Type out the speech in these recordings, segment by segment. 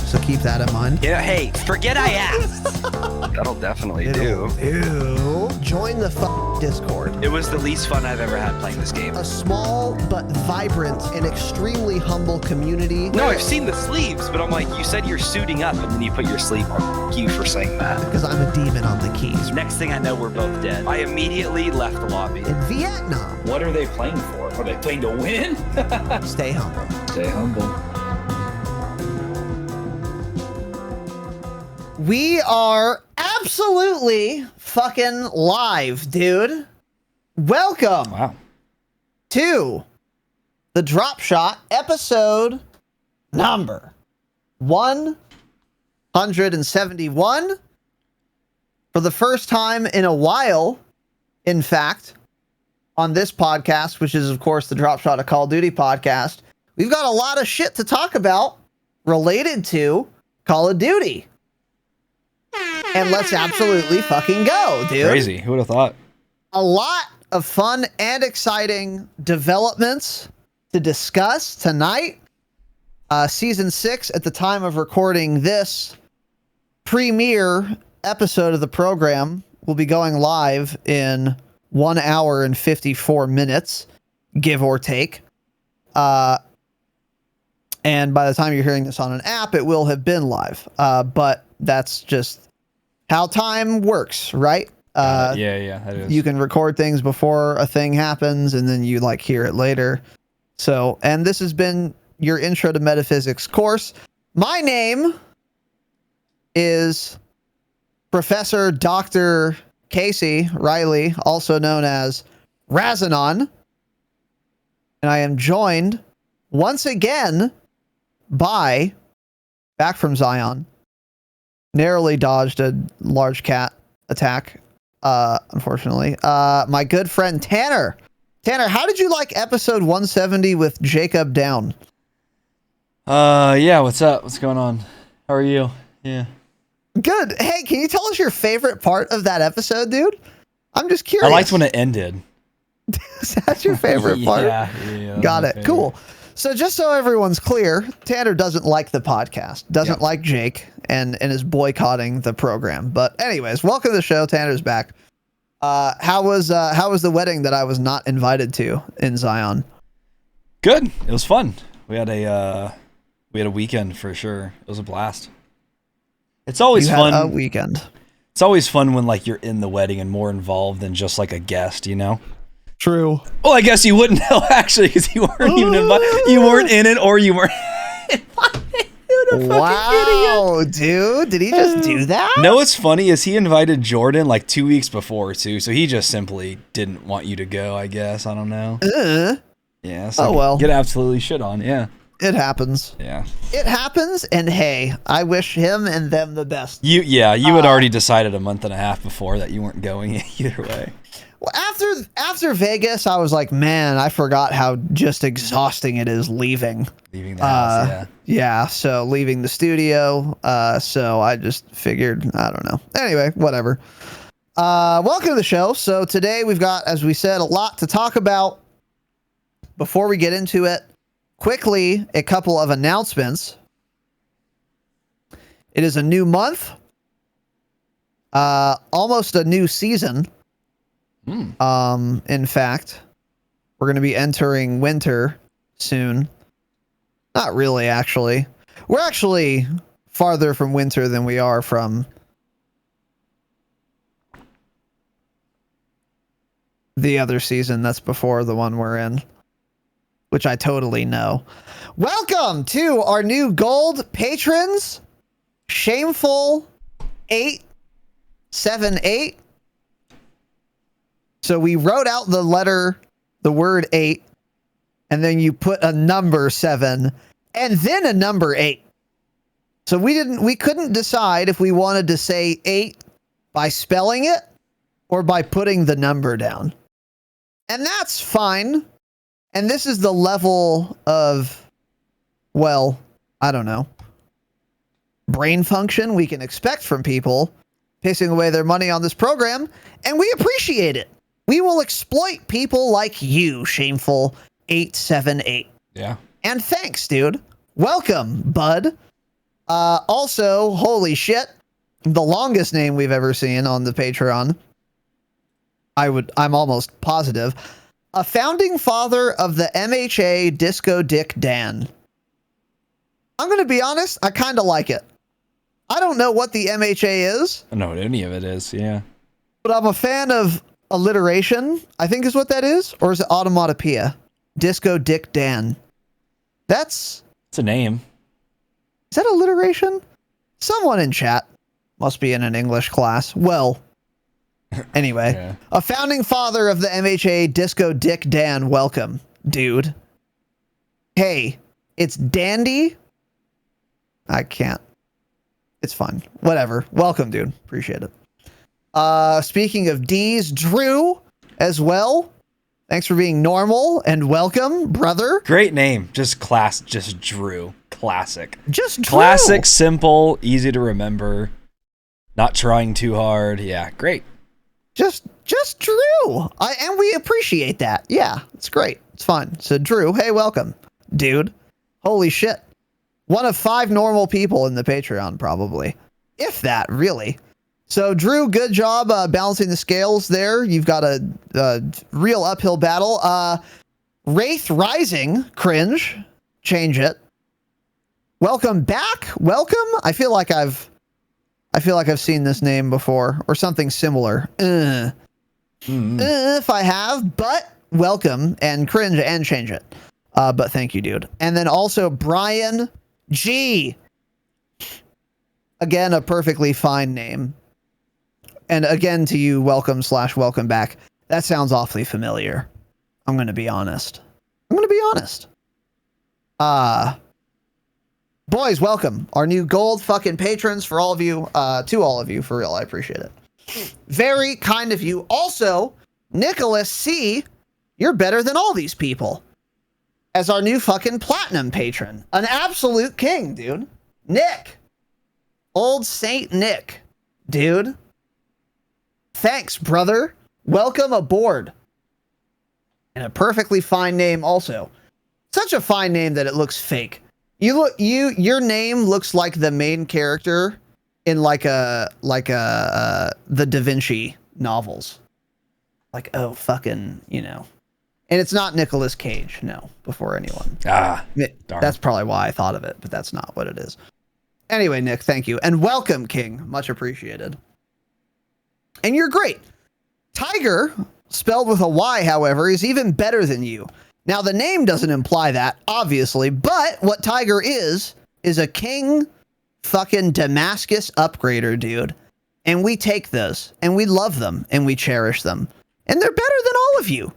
so keep that in mind. Yeah, hey, forget I asked. That'll definitely do. Ew. Join the Discord. It was the least fun I've ever had playing this game. A small but vibrant and extremely humble community. No, I've seen the sleeves, but I'm like, you said you're suiting up, and then you put your sleeve on. Thank you for saying that. Because I'm a demon on the keys. Next thing I know, we're both dead. I immediately left the lobby. In Vietnam. What are they playing for? Are they playing to win? Stay humble. Stay humble. We are absolutely fucking live, dude. Welcome to the Dropshot episode number 171. For the first time in a while, in fact, on this podcast, which is, of course, the Dropshot, a Call of Duty podcast, we've got a lot of shit to talk about related to Call of Duty. And let's absolutely fucking go, dude. Crazy. Who would have thought? A lot of fun and exciting developments to discuss tonight. Season 6, at the time of recording this premiere episode of the program, will be going live in 1 hour and 54 minutes, give or take. And by the time you're hearing this on an app, it will have been live. But that's just how time works, right? Yeah, that is. You can record things before a thing happens, and then you like hear it later. So, and this has been your Intro to Metaphysics course. My name is Professor Dr. Casey Riley, also known as Razinon, and I am joined once again by, back from Zion, narrowly dodged a large cat attack, unfortunately. My good friend Tanner. Tanner, how did you like episode 170 with Jacob Down? Yeah, what's up? What's going on? How are you? Yeah. Good. Hey, can you tell us your favorite part of that episode, dude? I'm just curious. I liked when it ended. Is that your favorite part? Yeah. Got it. Cool. So just so everyone's clear, Tanner doesn't like the podcast, doesn't like Jake, and is boycotting the program. But anyways, welcome to the show. Tanner's back. How was the wedding that I was not invited to in Zion? Good. It was fun. We had a weekend for sure. It was a blast. It's always fun. A weekend. It's always fun when like you're in the wedding and more involved than just like a guest, you know? True. Well, I guess you wouldn't know actually because you weren't even invited. You weren't in it, or you weren't invited. Wow, dude! Did he just do that? No, what's funny is he invited Jordan like 2 weeks before too, so he just simply didn't want you to go. I guess I don't know. Yeah. So oh well. Get absolutely shit on. Yeah. It happens. Yeah. It happens, and hey, I wish him and them the best. You had already decided a month and a half before that you weren't going either way. Well, after Vegas, I was like, man, I forgot how just exhausting it is leaving. Leaving the house, yeah. Yeah, so leaving the studio. So I just figured, I don't know. Anyway, whatever. Welcome to the show. So today we've got, as we said, a lot to talk about. Before we get into it, quickly, a couple of announcements. It is a new month. Almost a new season. In fact, we're going to be entering winter soon. Not really, actually. We're actually farther from winter than we are from the other season that's before the one we're in, which I totally know. Welcome to our new gold patrons, Shameful 878. So we wrote out the word 8, and then you put a number 7, and then a number 8. So we couldn't decide if we wanted to say 8 by spelling it or by putting the number down. And that's fine. And this is the level of, well, I don't know, brain function we can expect from people pissing away their money on this program, and we appreciate it. We will exploit people like you, Shameful 878. Yeah. And thanks, dude. Welcome, bud. Also, holy shit, the longest name we've ever seen on the Patreon. I'm almost positive. A founding father of the MHA Disco Dick Dan. I'm going to be honest, I kind of like it. I don't know what the MHA is. I don't know what any of it is, yeah. But I'm a fan of alliteration, I think is what that is. Or is it automatopoeia? Disco Dick Dan. It's a name. Is that alliteration? Someone in chat must be in an English class. Well, anyway, Yeah. A founding father of the MHA Disco Dick Dan. Welcome, dude. Hey, it's Dandy. I can't. It's fun. Whatever. Welcome, dude. Appreciate it. Speaking of D's, Drew as well. Thanks for being normal and welcome, brother. Great name. Just Drew. Classic. Just Drew. Classic, simple, easy to remember. Not trying too hard. Yeah, great. Just Drew. And we appreciate that. Yeah, it's great. It's fun. So Drew, hey, welcome, dude. Holy shit. One of 5 normal people in the Patreon, probably. If that, really. So Drew, good job balancing the scales there. You've got a real uphill battle. Wraith Rising, cringe. Change it. Welcome back. Welcome. I feel like I've seen this name before or something similar. If I have, but welcome and cringe and change it. But thank you, dude. And then also Brian G. Again, a perfectly fine name. And again to you, welcome back. That sounds awfully familiar. I'm going to be honest. Boys, welcome. Our new gold fucking patrons for all of you, to all of you, for real. I appreciate it. Very kind of you. Also, Nicholas C., you're better than all these people. As our new fucking platinum patron. An absolute king, dude. Nick. Old Saint Nick. Dude. Thanks, brother. Welcome aboard. And a perfectly fine name also. Such a fine name that it looks fake. Your name looks like the main character in like a the Da Vinci novels. Like, oh, fucking, you know. And it's not Nicolas Cage, no, before anyone. Darn. That's probably why I thought of it, but that's not what it is. Anyway, Nick, thank you. And welcome, King. Much appreciated. And you're great. Tiger, spelled with a Y, however, is even better than you. Now, the name doesn't imply that, obviously, but what Tiger is a king fucking Damascus upgrader, dude. And we take those, and we love them, and we cherish them. And they're better than all of you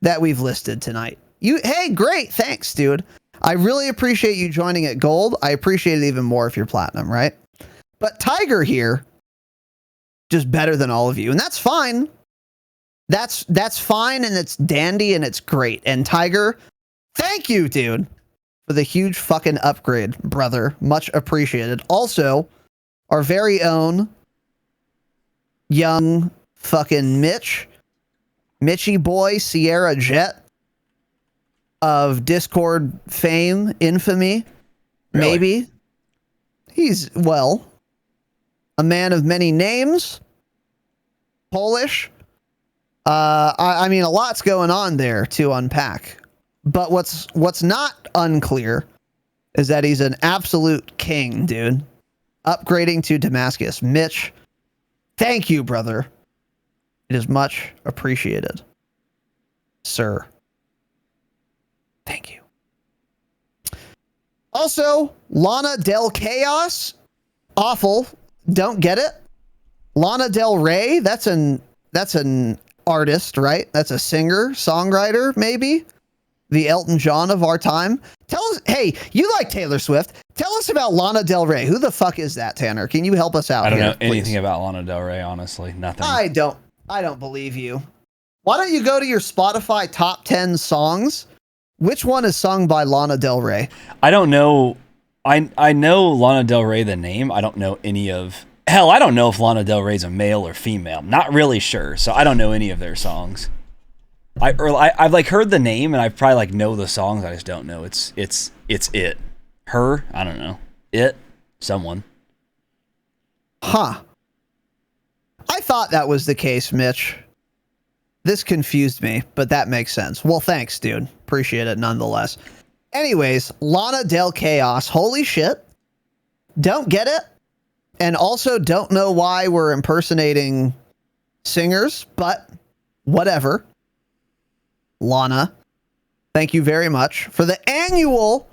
that we've listed tonight. Hey, great. Thanks, dude. I really appreciate you joining at gold. I appreciate it even more if you're platinum, right? But Tiger here, just better than all of you. And that's fine. That's fine, and it's dandy, and it's great. And Tiger, thank you, dude, for the huge fucking upgrade, brother. Much appreciated. Also, our very own young fucking Mitchy boy, Sierra Jet of Discord fame, infamy, Really? maybe. He's, well, a man of many names, Polish. I mean, a lot's going on there to unpack. But what's not unclear is that he's an absolute king, dude. Upgrading to Damascus. Mitch, thank you, brother. It is much appreciated. Sir. Thank you. Also, Lana Del Chaos. Awful. Don't get it. Lana Del Rey. That's an artist, right? That's a singer, songwriter, maybe. The Elton John of our time. Tell us, hey, you like Taylor Swift. Tell us about Lana Del Rey. Who the fuck is that, Tanner? Can you help us out? I don't here, know anything please? about Lana Del Rey, honestly. Nothing. I don't believe you. Why don't you go to your Spotify top 10 songs? Which one is sung by Lana Del Rey? I don't know. I know Lana Del Rey, the name. I don't know any of... Hell, I don't know if Lana Del Rey's a male or female. Not really sure, so I don't know any of their songs. I've like heard the name, and I probably like know the songs. I just don't know. It's it. Her? I don't know. It? someone. Huh. I thought that was the case, Mitch. This confused me, but that makes sense. Well, thanks, dude. Appreciate it nonetheless. Anyways, Lana Del Chaos. Holy shit. Don't get it. And also don't know why we're impersonating singers, but whatever. Lana, thank you very much for the annual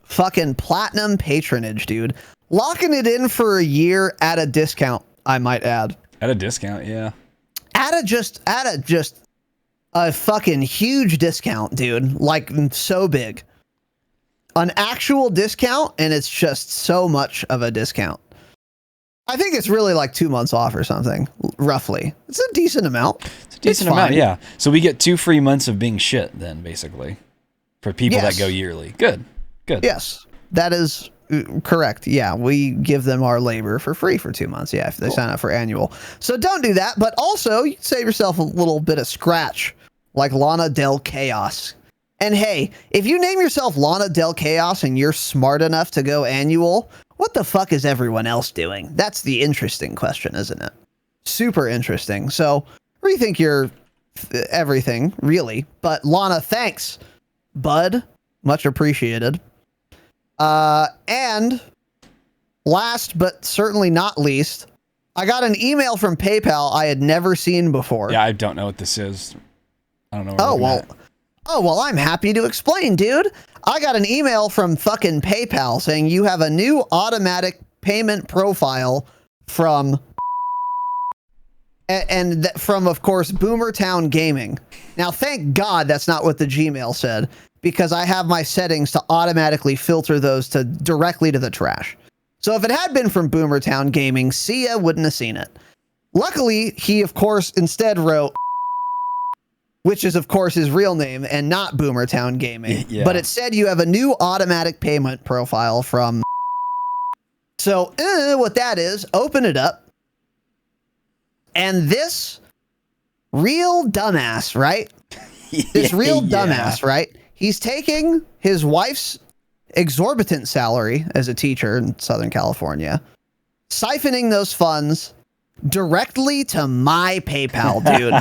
fucking platinum patronage, dude. Locking it in for a year at a discount, I might add. At a discount, yeah. At a just a fucking huge discount, dude. Like, so big. An actual discount, and it's just so much of a discount. I think it's really like 2 months off or something, roughly. It's a decent amount. It's a decent amount, yeah. So we get 2 free months of being shit then, basically, for people that go yearly. Good. Yes, that is correct. Yeah, we give them our labor for free for 2 months. Yeah, if they sign up for annual. So don't do that. But also, you can save yourself a little bit of scratch, like Lana Del Chaos. And hey, if you name yourself Lana Del Chaos and you're smart enough to go annual, what the fuck is everyone else doing? That's the interesting question, isn't it? Super interesting. So rethink your everything, really. But Lana, thanks, bud. Much appreciated. And last but certainly not least, I got an email from PayPal I had never seen before. Yeah, I don't know what this is. I don't know. Oh, well, I'm happy to explain, dude. I got an email from fucking PayPal saying you have a new automatic payment profile from from, of course, Boomertown Gaming. Now, thank God that's not what the Gmail said, because I have my settings to automatically filter those directly to the trash. So if it had been from Boomertown Gaming, Sia wouldn't have seen it. Luckily, he, of course, instead wrote, which is, of course, his real name and not Boomertown Gaming. Yeah. But it said you have a new automatic payment profile from. So what that is, open it up. And this real dumbass, right? This real dumbass, right? He's taking his wife's exorbitant salary as a teacher in Southern California, siphoning those funds directly to my PayPal, dude.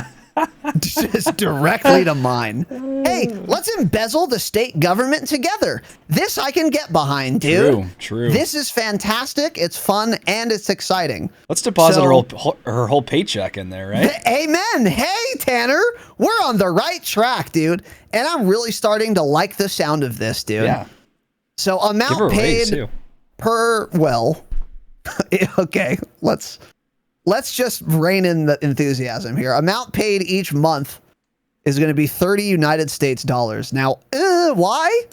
Just directly to mine. Hey, let's embezzle the state government together. This I can get behind, dude. True. This is fantastic. It's fun and it's exciting. Let's deposit her whole paycheck in there, right? Amen. Hey, Tanner, we're on the right track, dude. And I'm really starting to like the sound of this, dude. Yeah. So amount paid per, well, okay, let's just rein in the enthusiasm here. Amount paid each month is going to be 30 United States dollars. Now, why?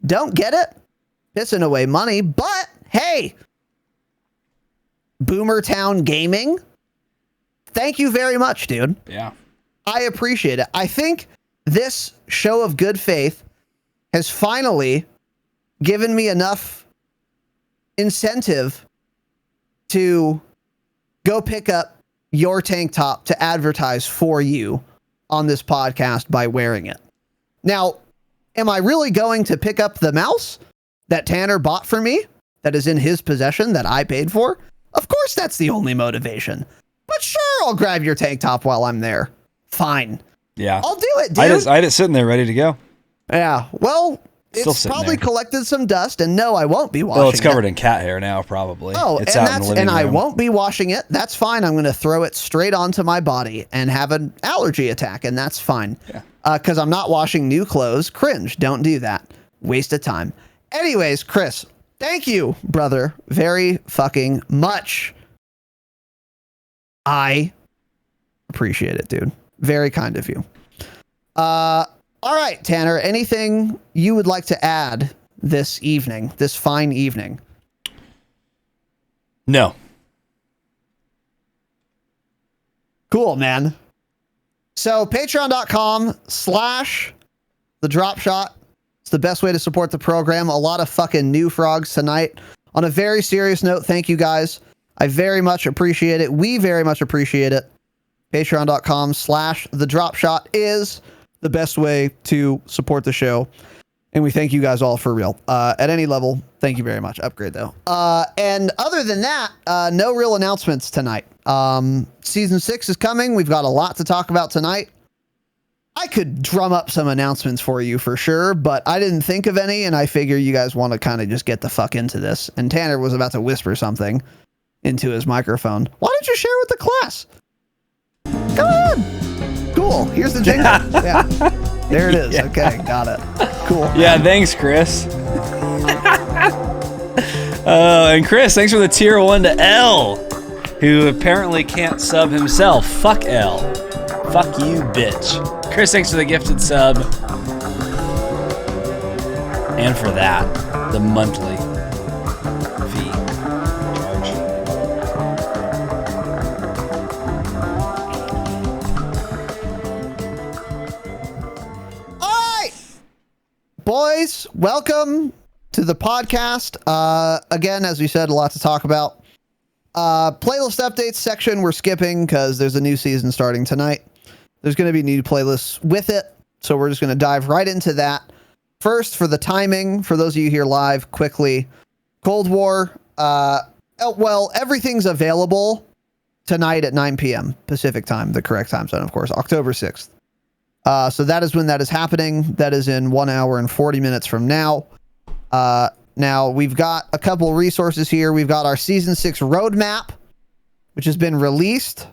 Don't get it? Pissing away money, but hey, Boomertown Gaming, thank you very much, dude. Yeah. I appreciate it. I think this show of good faith has finally given me enough incentive to go pick up your tank top to advertise for you on this podcast by wearing it. Now, am I really going to pick up the mouse that Tanner bought for me that is in his possession that I paid for? Of course, that's the only motivation. But sure, I'll grab your tank top while I'm there. Fine. Yeah. I'll do it, dude. I had it sitting there ready to go. Yeah. Well, it's probably collected some dust, and no, I won't be washing it. Well, it's covered in cat hair now, probably. Oh, it's out in the living room. I won't be washing it. That's fine. I'm going to throw it straight onto my body and have an allergy attack, and that's fine. Yeah. Because I'm not washing new clothes. Cringe. Don't do that. Waste of time. Anyways, Chris, thank you, brother, very fucking much. I appreciate it, dude. Very kind of you. All right, Tanner, anything you would like to add this evening, this fine evening? No. Cool, man. So patreon.com/the Dropshot. It's the best way to support the program. A lot of fucking new frogs tonight. On a very serious note, thank you guys. I very much appreciate it. We very much appreciate it. Patreon.com/the Dropshot is the best way to support the show. And we thank you guys all for real. At any level, thank you very much. Upgrade though. And other than that, no real announcements tonight. Season 6 is coming. We've got a lot to talk about tonight. I could drum up some announcements for you for sure, but I didn't think of any, and I figure you guys want to kind of just get the fuck into this. And Tanner was about to whisper something into his microphone. Why don't you share with the class? Come on. Cool. Here's the jingle. Yeah. There it is. Yeah. Okay, got it. Cool. Yeah, thanks, Chris. And Chris, thanks for the tier 1 to L, who apparently can't sub himself. Fuck L. Fuck you, bitch. Chris, thanks for the gifted sub. And for that, the monthly fee charge. All right, boys, welcome to the podcast. Again, as we said, a lot to talk about. Playlist updates section we're skipping because there's a new season starting tonight. There's going to be new playlists with it, so we're just going to dive right into that. First, for the timing, for those of you here live, quickly, Cold War, well, everything's available tonight at 9 p.m. Pacific time, the correct time zone, of course, October 6th. So that is when that is happening. That is in 1 hour and 40 minutes from now. Now, we've got a couple resources here. We've got our Season 6 roadmap, which has been released.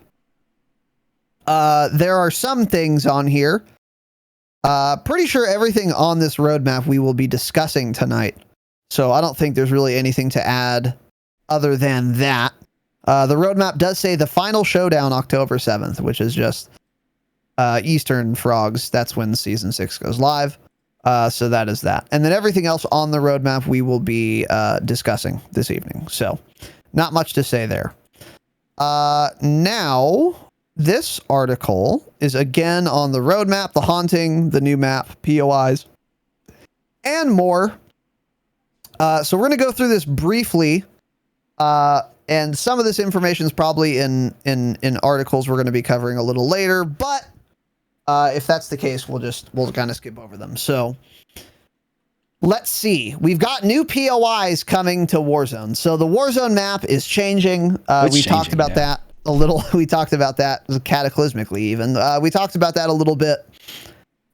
There are some things on here. Pretty sure everything on this roadmap we will be discussing tonight. So I don't think there's really anything to add other than that. The roadmap does say the final showdown October 7th, which is just Eastern Frogs. That's when Season 6 goes live. So that is that. And then everything else on the roadmap we will be discussing this evening. So not much to say there. Now, this article is again on the roadmap, the haunting, the new map, POIs, and more. So we're going to go through this briefly. And some of this information is probably in articles we're going to be covering a little later, but if that's the case, we'll kind of skip over them. So let's see. We've got new POIs coming to Warzone. So the Warzone map is changing. We talked about that a little. We talked about that cataclysmically even. We talked about that a little bit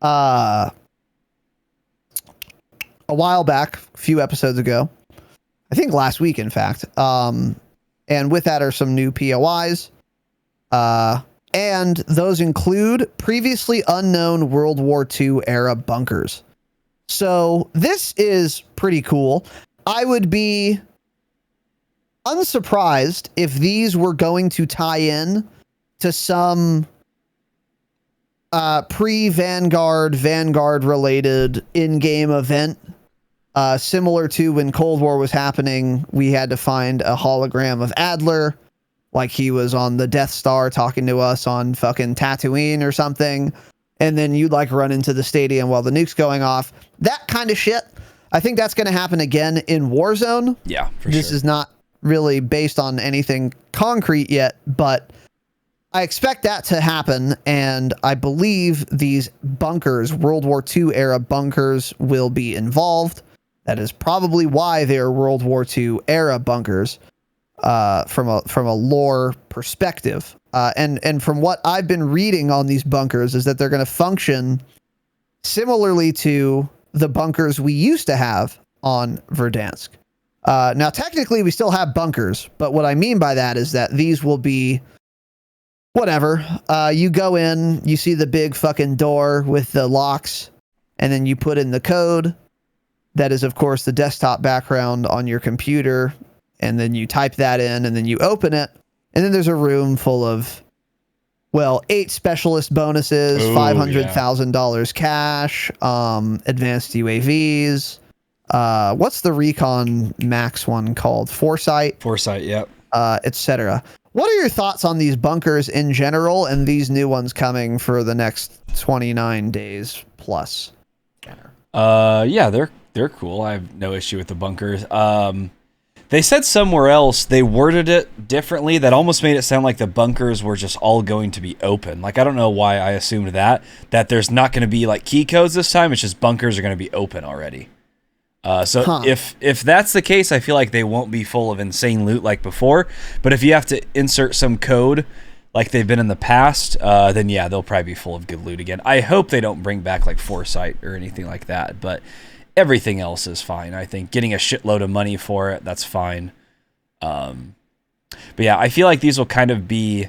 a while back, a few episodes ago. I think last week, in fact. And with that are some new POIs. And those include previously unknown World War II era bunkers. So this is pretty cool. I would be unsurprised if these were going to tie in to some Vanguard related in-game event. Similar to when Cold War was happening, we had to find a hologram of Adler, like he was on the Death Star talking to us on fucking Tatooine or something. And then you'd like run into the stadium while the nuke's going off. That kind of shit. I think that's going to happen again in Warzone. Yeah, for This sure. is not really based on anything concrete yet, but I expect that to happen. And I believe these bunkers, World War II era bunkers, will be involved. That is probably why they're World War II era bunkers. From a lore perspective, and from what I've been reading on these bunkers is that they're going to function similarly to the bunkers we used to have on Verdansk. Now, technically, we still have bunkers, but what I mean by that is that these will be whatever. You go in, you see the big fucking door with the locks, and then you put in the code. That is, of course, the desktop background on your computer. And then you type that in, and then you open it, and then there's a room full of, well, 8 specialist bonuses, $500,000 cash, advanced UAVs. What's the Recon Max one called? Foresight, yep. Etc. What are your thoughts on these bunkers in general, and these new ones coming for the next 29 days plus? Yeah, they're cool. I have no issue with the bunkers. They said somewhere else, they worded it differently that almost made it sound like the bunkers were just all going to be open. Like, I don't know why I assumed that there's not going to be like key codes this time. It's just bunkers are going to be open already. If that's the case, I feel like they won't be full of insane loot like before. But if you have to insert some code like they've been in the past, then yeah, they'll probably be full of good loot again. I hope they don't bring back like Foresight or anything like that. But everything else is fine. I think getting a shitload of money for it, that's fine. But yeah, I feel like these will kind of be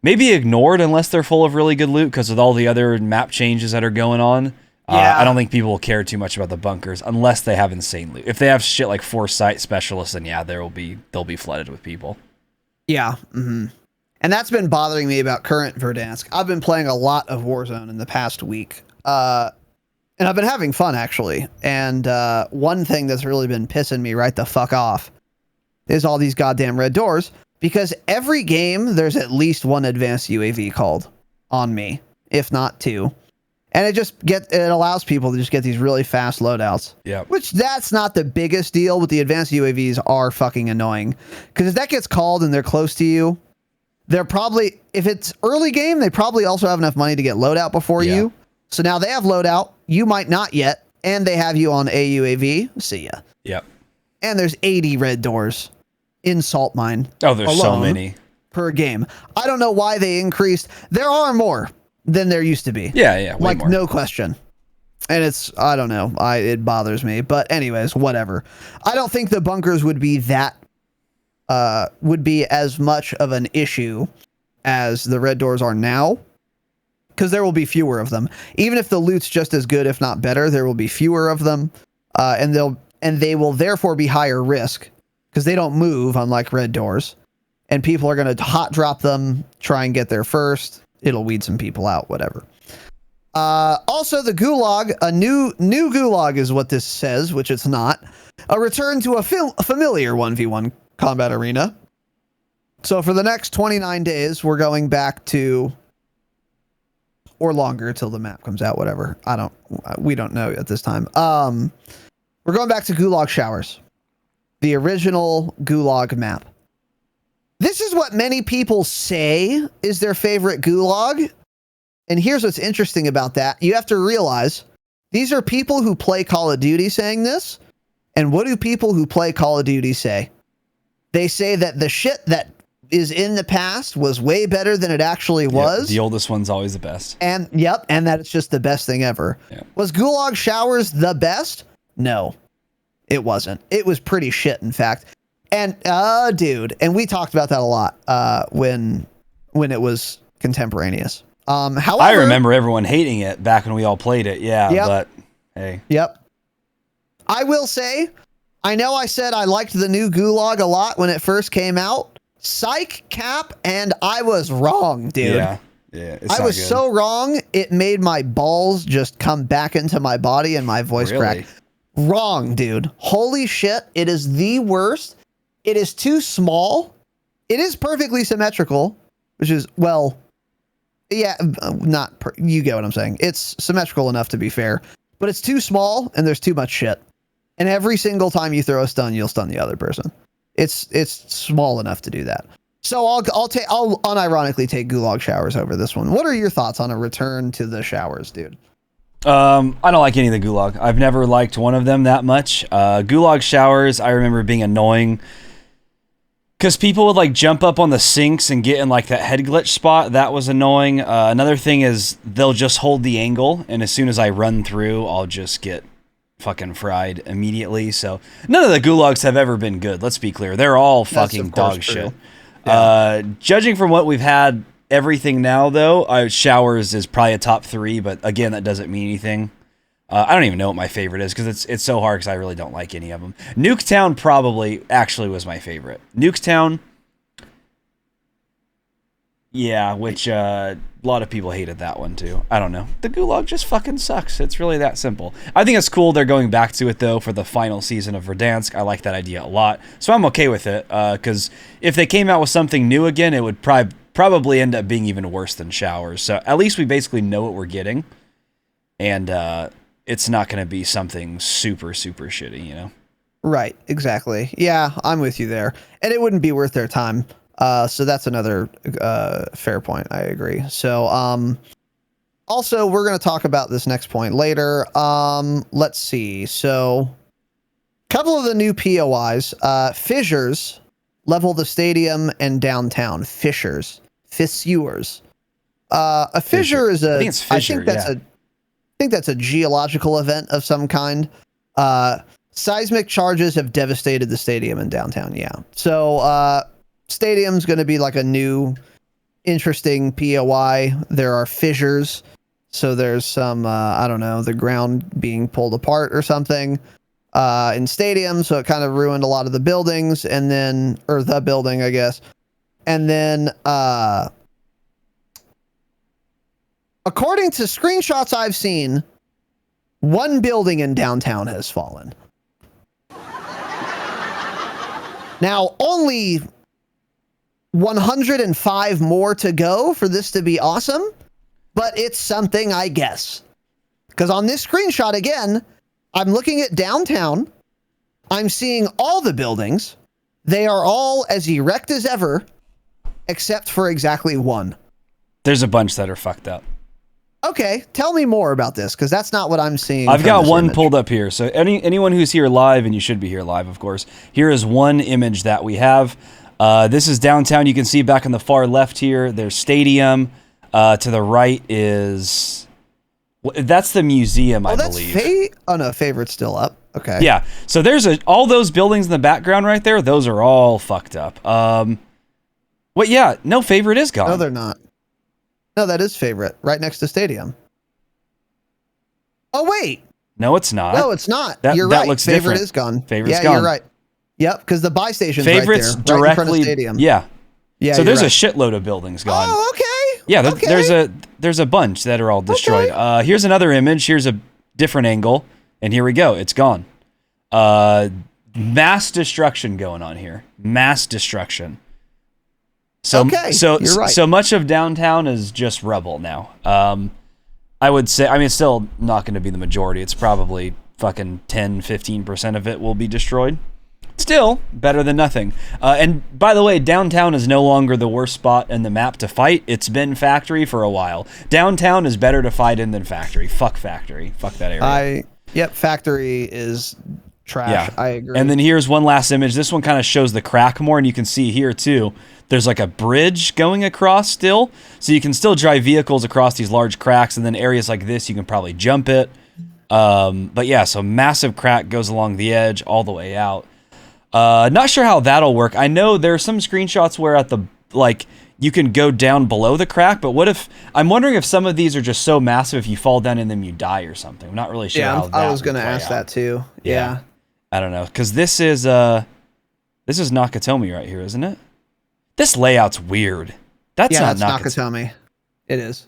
maybe ignored unless they're full of really good loot because with all the other map changes that are going on. Yeah. I don't think people will care too much about the bunkers unless they have insane loot. If they have shit like Foresight specialists, then yeah, they'll be flooded with people. Yeah. Mm-hmm. And that's been bothering me about current Verdansk. I've been playing a lot of Warzone in the past week. And I've been having fun, actually. And one thing that's really been pissing me right the fuck off is all these goddamn red doors. Because every game, there's at least one advanced UAV called on me, if not two. And it allows people to just get these really fast loadouts. Yeah. Which that's not the biggest deal, but the advanced UAVs are fucking annoying. Because if that gets called and they're close to you, they're probably, if it's early game, they probably also have enough money to get loadout before you. So now they have loadout, you might not yet, and they have you on a UAV. See ya. Yep. And there's 80 red doors in Salt Mine. Oh, there's so many per game. I don't know why they increased. There are more than there used to be. Yeah, way like more. No question. And it's, I don't know, it bothers me. But anyways, whatever. I don't think the bunkers would be as much of an issue as the red doors are now, because there will be fewer of them. Even if the loot's just as good, if not better, there will be fewer of them, and they will therefore be higher risk because they don't move, unlike red doors, and people are going to hot drop them, try and get there first. It'll weed some people out, whatever. Also, the Gulag, a new Gulag is what this says, which it's not. A return to a familiar 1v1 combat arena. So for the next 29 days, we're going back to, or longer till the map comes out, whatever. We don't know at this time. We're going back to Gulag Showers, the original Gulag map. This is what many people say is their favorite Gulag. And here's what's interesting about that. You have to realize these are people who play Call of Duty saying this. And what do people who play Call of Duty say? They say that the shit that is in the past was way better than it actually was. Yep, the oldest one's always the best. And that it's just the best thing ever. Yep. Was Gulag Showers the best? No, it wasn't. It was pretty shit, in fact. And dude, and we talked about that a lot when it was contemporaneous. However, I remember everyone hating it back when we all played it. Yeah, but hey. Yep. I will say, I know I said I liked the new Gulag a lot when it first came out. Psych, cap, and I was wrong, dude. Yeah. I was so wrong, it made my balls just come back into my body and my voice crack. Wrong, dude. Holy shit, it is the worst. It is too small. It is perfectly symmetrical, which is, well, yeah, you get what I'm saying. It's symmetrical enough to be fair, but it's too small and there's too much shit. And every single time you throw a stun, you'll stun the other person. It's small enough to do that. So I'll unironically take Gulag Showers over this one. What are your thoughts on a return to the showers, dude? I don't like any of the Gulag. I've never liked one of them that much. Gulag Showers, I remember being annoying because people would like jump up on the sinks and get in like that head glitch spot. That was annoying. Another thing is they'll just hold the angle, and as soon as I run through, I'll just get fucking fried immediately. So none of the Gulags have ever been good. Let's be clear. They're all fucking dog shit. Yeah. Judging from what we've had everything now, though, Showers is probably a top 3, but again, that doesn't mean anything. I don't even know what my favorite is because it's so hard because I really don't like any of them. Nuketown probably actually was my favorite. Nuketown, yeah, which a lot of people hated that one too. I don't know. The Gulag just fucking sucks. It's really that simple. I think it's cool they're going back to it though for the final season of Verdansk. I like that idea a lot, so I'm okay with it. Because if they came out with something new again, it would probably end up being even worse than Showers. So at least we basically know what we're getting, and it's not going to be something super, super shitty, you know? Right, exactly. Yeah, I'm with you there. And it wouldn't be worth their time. So that's another fair point. I agree. So also we're going to talk about this next point later. Let's see. So a couple of the new POIs, fissures level the stadium and downtown. Fissures. A fissure is a I think that's a geological event of some kind. Seismic charges have devastated the stadium in downtown. Yeah. So, stadium's going to be like a new interesting POI. There are fissures. So there's some, I don't know, the ground being pulled apart or something, in stadium. So it kind of ruined a lot of the buildings or the building, I guess. And then, according to screenshots I've seen, one building in downtown has fallen. Now, only 105 more to go for this to be awesome, but it's something, I guess. Because on this screenshot, again, I'm looking at downtown. I'm seeing all the buildings. They are all as erect as ever, except for exactly one. There's a bunch that are fucked up. Okay, tell me more about this, because that's not what I'm seeing. I've got one pulled up here. So anyone who's here live, and you should be here live, of course, here is one image that we have. This is downtown. You can see back on the far left here, there's stadium. To the right is... that's the museum, I believe. Oh, no, favorite's still up. Okay. Yeah, so there's all those buildings in the background right there, those are all fucked up. Well, yeah, no, favorite is gone. No, they're not. No, that is favorite, right next to stadium. Oh, wait. No, it's not. No, it's not. You're right. Looks favorite different. Is gone. Favorite's gone. You're right. Yep, because the buy station's Favorite's right there, right in front of stadium. Yeah. Yeah. So there's a shitload of buildings gone. Oh, okay. Yeah, okay. there's a bunch that are all destroyed. Okay. Here's another image. Here's a different angle, and here we go. It's gone. Mass destruction going on here. Mass destruction. So you're right. So much of downtown is just rubble now. I would say, I mean, it's still not going to be the majority. It's probably fucking 10-15% of it will be destroyed. Still better than nothing. And by the way, downtown is no longer the worst spot in the map to fight. It's been factory for a while. Downtown is better to fight in than factory. Fuck factory. Fuck that area. Yep, factory is trash. Yeah. I agree. And then here's one last image. This one kind of shows the crack more, and you can see here too, there's like a bridge going across still. So you can still drive vehicles across these large cracks, and then areas like this, you can probably jump it. But yeah, so massive crack goes along the edge all the way out. Not sure how that'll work. I know there are some screenshots where at the, like, you can go down below the crack, but what if, I'm wondering if some of these are just so massive if you fall down in them you die or something. I'm not really sure how that I was going to ask that too. Yeah. I don't know, because this is Nakatomi right here, isn't it? This layout's weird. That's not Nakatomi. It is.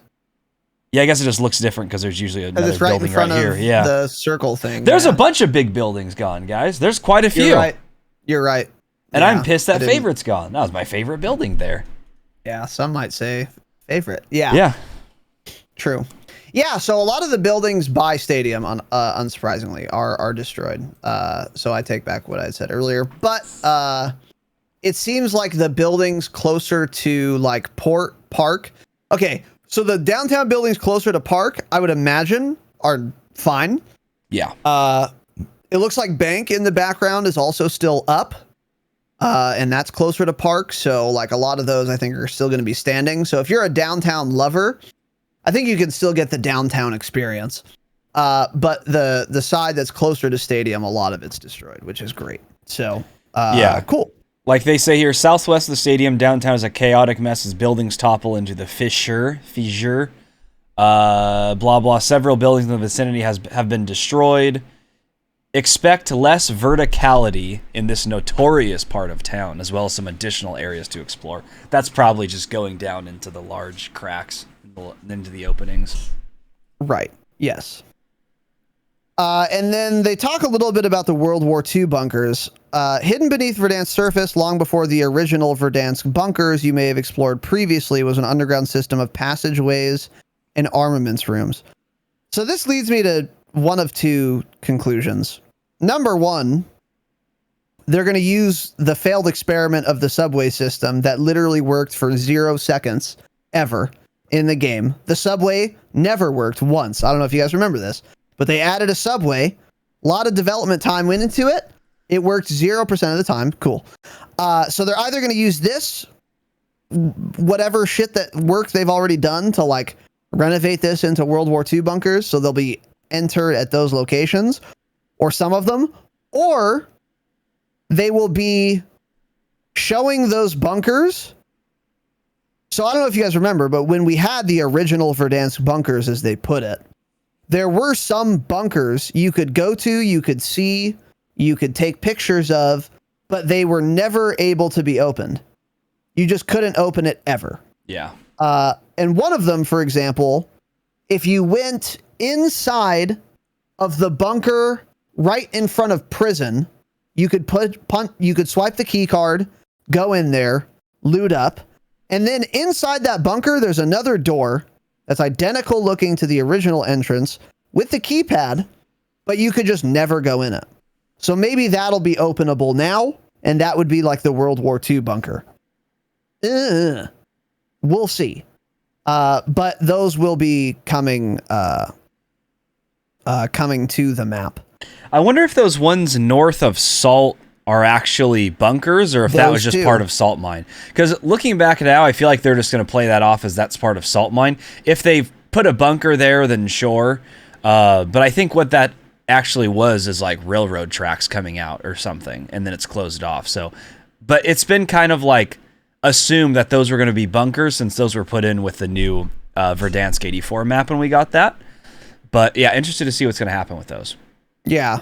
Yeah, I guess it just looks different because there's usually another it's right building in front right of here. Yeah, the circle thing. There's a bunch of big buildings gone, guys. There's quite a few. You're right. And I'm pissed that favorite's gone. That was my favorite building there. Yeah, some might say favorite. Yeah. Yeah. True. Yeah, so a lot of the buildings by stadium, unsurprisingly, are destroyed. So I take back what I said earlier. But it seems like the buildings closer to like Port Park. Okay, so the downtown buildings closer to Park, I would imagine, are fine. Yeah. It looks like Bank in the background is also still up. And that's closer to Park. So like a lot of those I think are still going to be standing. So if you're a downtown lover, I think you can still get the downtown experience. But the side that's closer to stadium, a lot of it's destroyed, which is great. So yeah, cool. Like they say here, southwest of the stadium, downtown is a chaotic mess as buildings topple into the fissure. Blah, blah. Several buildings in the vicinity have been destroyed. Expect less verticality in this notorious part of town, as well as some additional areas to explore. That's probably just going down into the large cracks, into the openings. Right. Yes. And then they talk a little bit about the World War II bunkers. Hidden beneath Verdansk's surface, long before the original Verdansk bunkers you may have explored previously, was an underground system of passageways and armaments rooms. So this leads me to one of two conclusions. Number one, they're going to use the failed experiment of the subway system that literally worked for 0 seconds ever in the game. The subway never worked once. I don't know if you guys remember this, but they added a subway. A lot of development time went into it. It worked 0% of the time. Cool. So they're either going to use this, whatever shit that work they've already done to like renovate this into World War II bunkers, so they'll be entered at those locations, or some of them, or they will be showing those bunkers. So I don't know if you guys remember, but when we had the original Verdansk bunkers, as they put it, there were some bunkers you could go to, you could see, you could take pictures of, but they were never able to be opened. You just couldn't open it ever. Yeah. And one of them, for example, if you went inside of the bunker right in front of prison, you could swipe the key card, go in there, loot up, and then inside that bunker, there's another door that's identical looking to the original entrance with the keypad, but you could just never go in it. So maybe that'll be openable now, and that would be like the World War II bunker. We'll see. But those will be coming to the map. I wonder if those ones north of Salt are actually bunkers, or if that was just part of Salt Mine. Because looking back at now, I feel like they're just going to play that off as that's part of Salt Mine. If they've put a bunker there, then sure. But I think what that actually was is like railroad tracks coming out or something, and then it's closed off. So, but it's been kind of like assumed that those were going to be bunkers since those were put in with the new Verdansk 84 map when we got that. But yeah, interested to see what's going to happen with those. Yeah,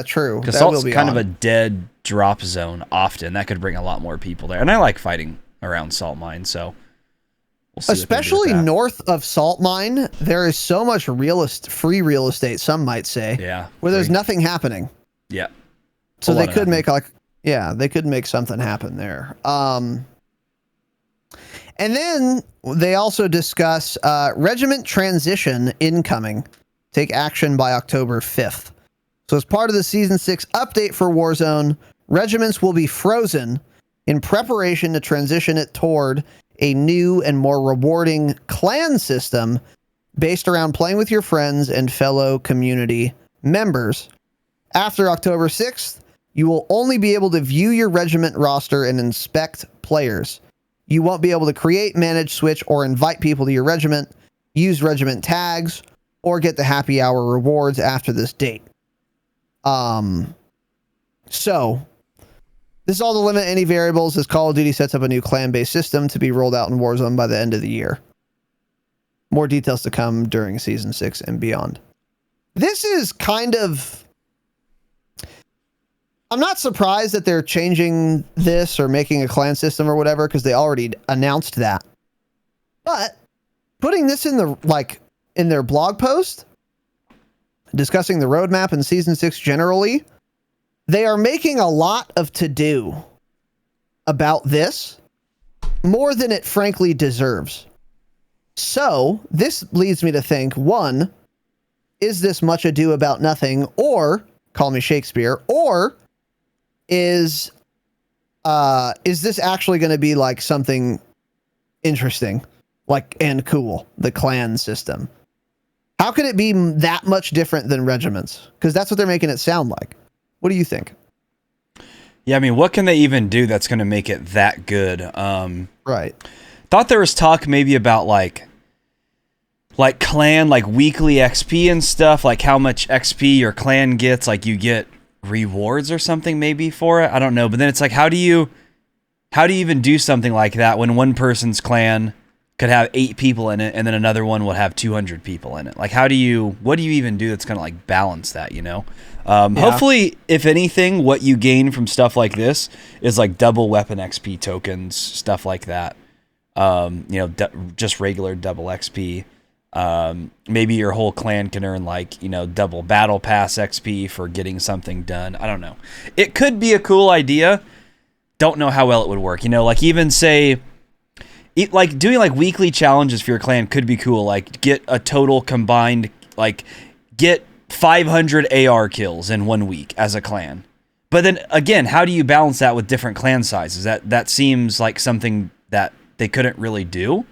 true. Because Salt's kind of a dead drop zone often. That could bring a lot more people there. And I like fighting around Salt Mine, so we'll see. Especially north of Salt Mine, there is so much free real estate, some might say. Yeah. Where there's nothing happening. Yeah. So they could make they could make something happen there. And then they also discuss regiment transition incoming. Take action by October 5th. So as part of the Season 6 update for Warzone, regiments will be frozen in preparation to transition it toward a new and more rewarding clan system based around playing with your friends and fellow community members. After October 6th, you will only be able to view your regiment roster and inspect players. You won't be able to create, manage, switch, or invite people to your regiment, use regiment tags, or get the happy hour rewards after this date. So this is all to limit any variables as Call of Duty sets up a new clan-based system to be rolled out in Warzone by the end of the year. More details to come during Season 6 and beyond. This is kind of... I'm not surprised that they're changing this or making a clan system or whatever, because they already announced that. But putting this in in their blog post, discussing the roadmap in Season 6 generally, they are making a lot of to-do about this, more than it frankly deserves. So, this leads me to think, one, is this much ado about nothing, or, call me Shakespeare, or is this actually going to be like something interesting, and cool, the clan system? How could it be that much different than regiments? Because that's what they're making it sound like. What do you think? Yeah, I mean, what can they even do that's going to make it that good? Right. Thought there was talk maybe about like clan, like weekly XP and stuff, like how much XP your clan gets, like you get rewards or something maybe for it. I don't know. But then it's like, how do you even do something like that when one person's clan could have 8 people in it and then another one will have 200 people in it? Like, what do you even do that's going to like balance that, you know? Hopefully, if anything, what you gain from stuff like this is like double weapon XP tokens, stuff like that. Just regular double XP. Maybe your whole clan can earn double battle pass XP for getting something done. I don't know. It could be a cool idea. Don't know how well it would work. Even say, doing weekly challenges for your clan could be cool. Like get a total combined, get 500 AR kills in 1 week as a clan. But then again, how do you balance that with different clan sizes? That seems like something that they couldn't really do.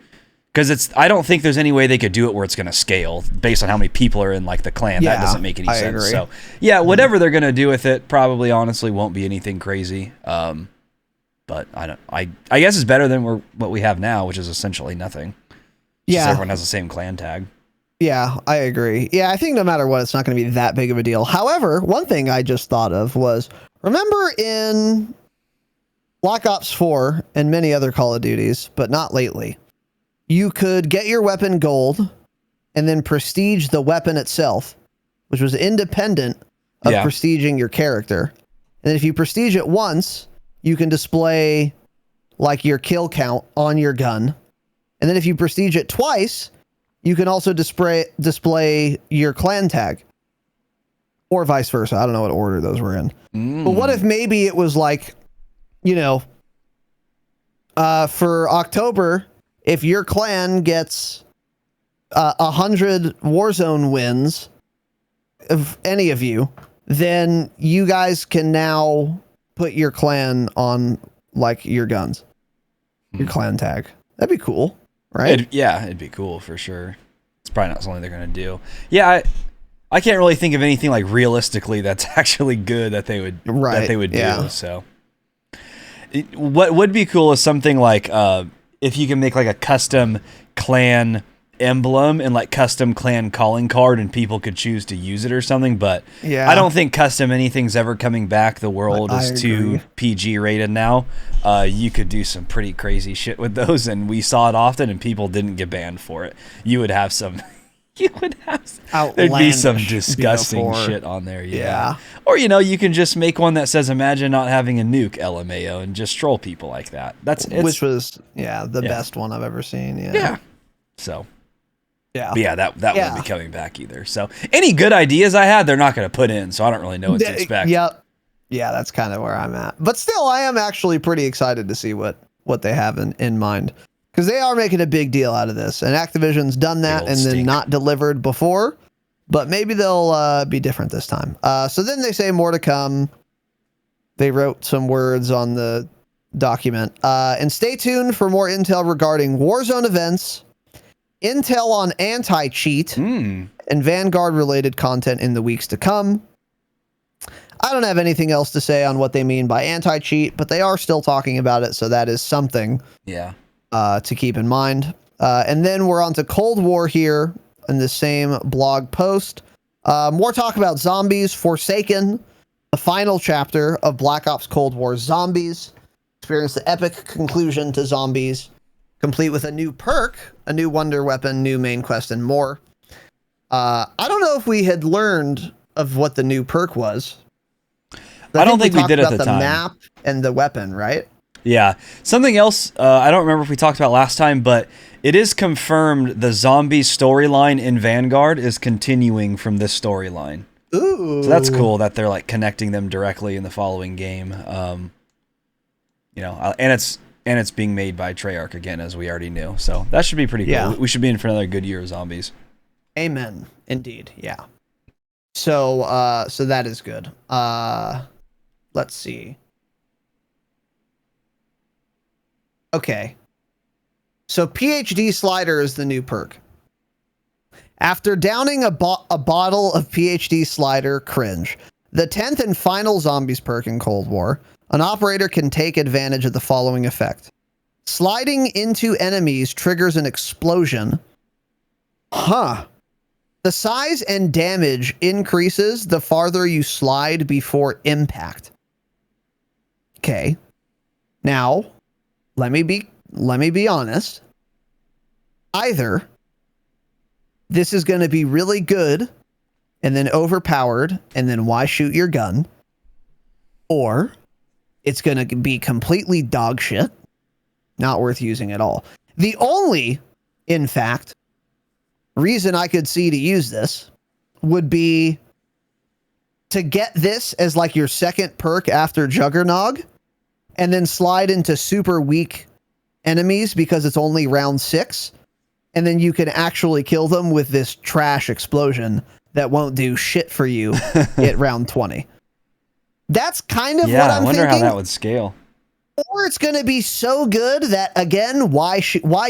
Because I don't think there's any way they could do it where it's going to scale based on how many people are in like the clan. Yeah, that doesn't make any I sense. agree. So yeah, whatever they're going to do with it, probably honestly won't be anything crazy. But I guess it's better than what we have now, which is essentially nothing. Yeah, everyone has the same clan tag. Yeah, I agree. Yeah, I think no matter what, it's not going to be that big of a deal. However, one thing I just thought of was, remember in Black Ops 4 and many other Call of Duties, but not lately, you could get your weapon gold and then prestige the weapon itself, which was independent of prestiging your character. And if you prestige it once, you can display like your kill count on your gun. And then if you prestige it twice, you can also display your clan tag. Or vice versa. I don't know what order those were in. But what if maybe it was like, you know, for October, if your clan gets 100 Warzone wins, of any of you, then you guys can now put your clan on like your guns, your clan tag. That'd be cool, right? It'd be cool for sure. It's probably not something they're gonna do. Yeah, I can't really think of anything like realistically that's actually good that they would do. So what would be cool is something like if you can make like a custom clan emblem and like custom clan calling card and people could choose to use it or something. But I don't think custom anything's ever coming back. The world is too PG rated now. You could do some pretty crazy shit with those, and we saw it often, and people didn't get banned for it. There'd be some disgusting shit on there. Yeah. Or, you can just make one that says, imagine not having a nuke, LMAO, and just troll people like that. Which was the best one I've ever seen. Yeah. So. Yeah. But yeah, that won't be coming back either. So any good ideas I had, they're not going to put in, so I don't really know what to expect. Yep. Yeah, that's kind of where I'm at. But still, I am actually pretty excited to see what they have in mind. Because they are making a big deal out of this. And Activision's done that and then not delivered before. But maybe they'll be different this time. So then they say more to come. They wrote some words on the document. And stay tuned for more intel regarding Warzone events, intel on anti-cheat, and Vanguard-related content in the weeks to come. I don't have anything else to say on what they mean by anti-cheat, but they are still talking about it, so that is something to keep in mind. And then we're on to Cold War here in the same blog post. More talk about zombies. Forsaken, the final chapter of Black Ops Cold War Zombies. Experience the epic conclusion to Zombies, complete with a new perk, a new wonder weapon, new main quest, and more. I don't know if we had learned of what the new perk was. I don't think we did at the time. The map and the weapon, right? Yeah. Something else, I don't remember if we talked about last time, but it is confirmed the zombie storyline in Vanguard is continuing from this storyline. Ooh. So that's cool that they're like connecting them directly in the following game. And it's being made by Treyarch again, as we already knew. So that should be pretty cool. Yeah. We should be in for another good year of zombies. Amen. Indeed. Yeah. So that is good. Let's see. Okay. So PhD Slider is the new perk. After downing a bottle of PhD Slider, cringe. The 10th and final zombies perk in Cold War, an operator can take advantage of the following effect. Sliding into enemies triggers an explosion. The size and damage increases the farther you slide before impact. Okay. Now, let me be honest. Either this is going to be really good and then overpowered and then why shoot your gun, or it's going to be completely dog shit, not worth using at all. The only, in fact, reason I could see to use this would be to get this as like your second perk after Juggernog and then slide into super weak enemies because it's only round 6. And then you can actually kill them with this trash explosion that won't do shit for you at round 20. That's kind of Yeah, what I I'm wonder thinking. how that would scale. Or it's going to be so good that, again, why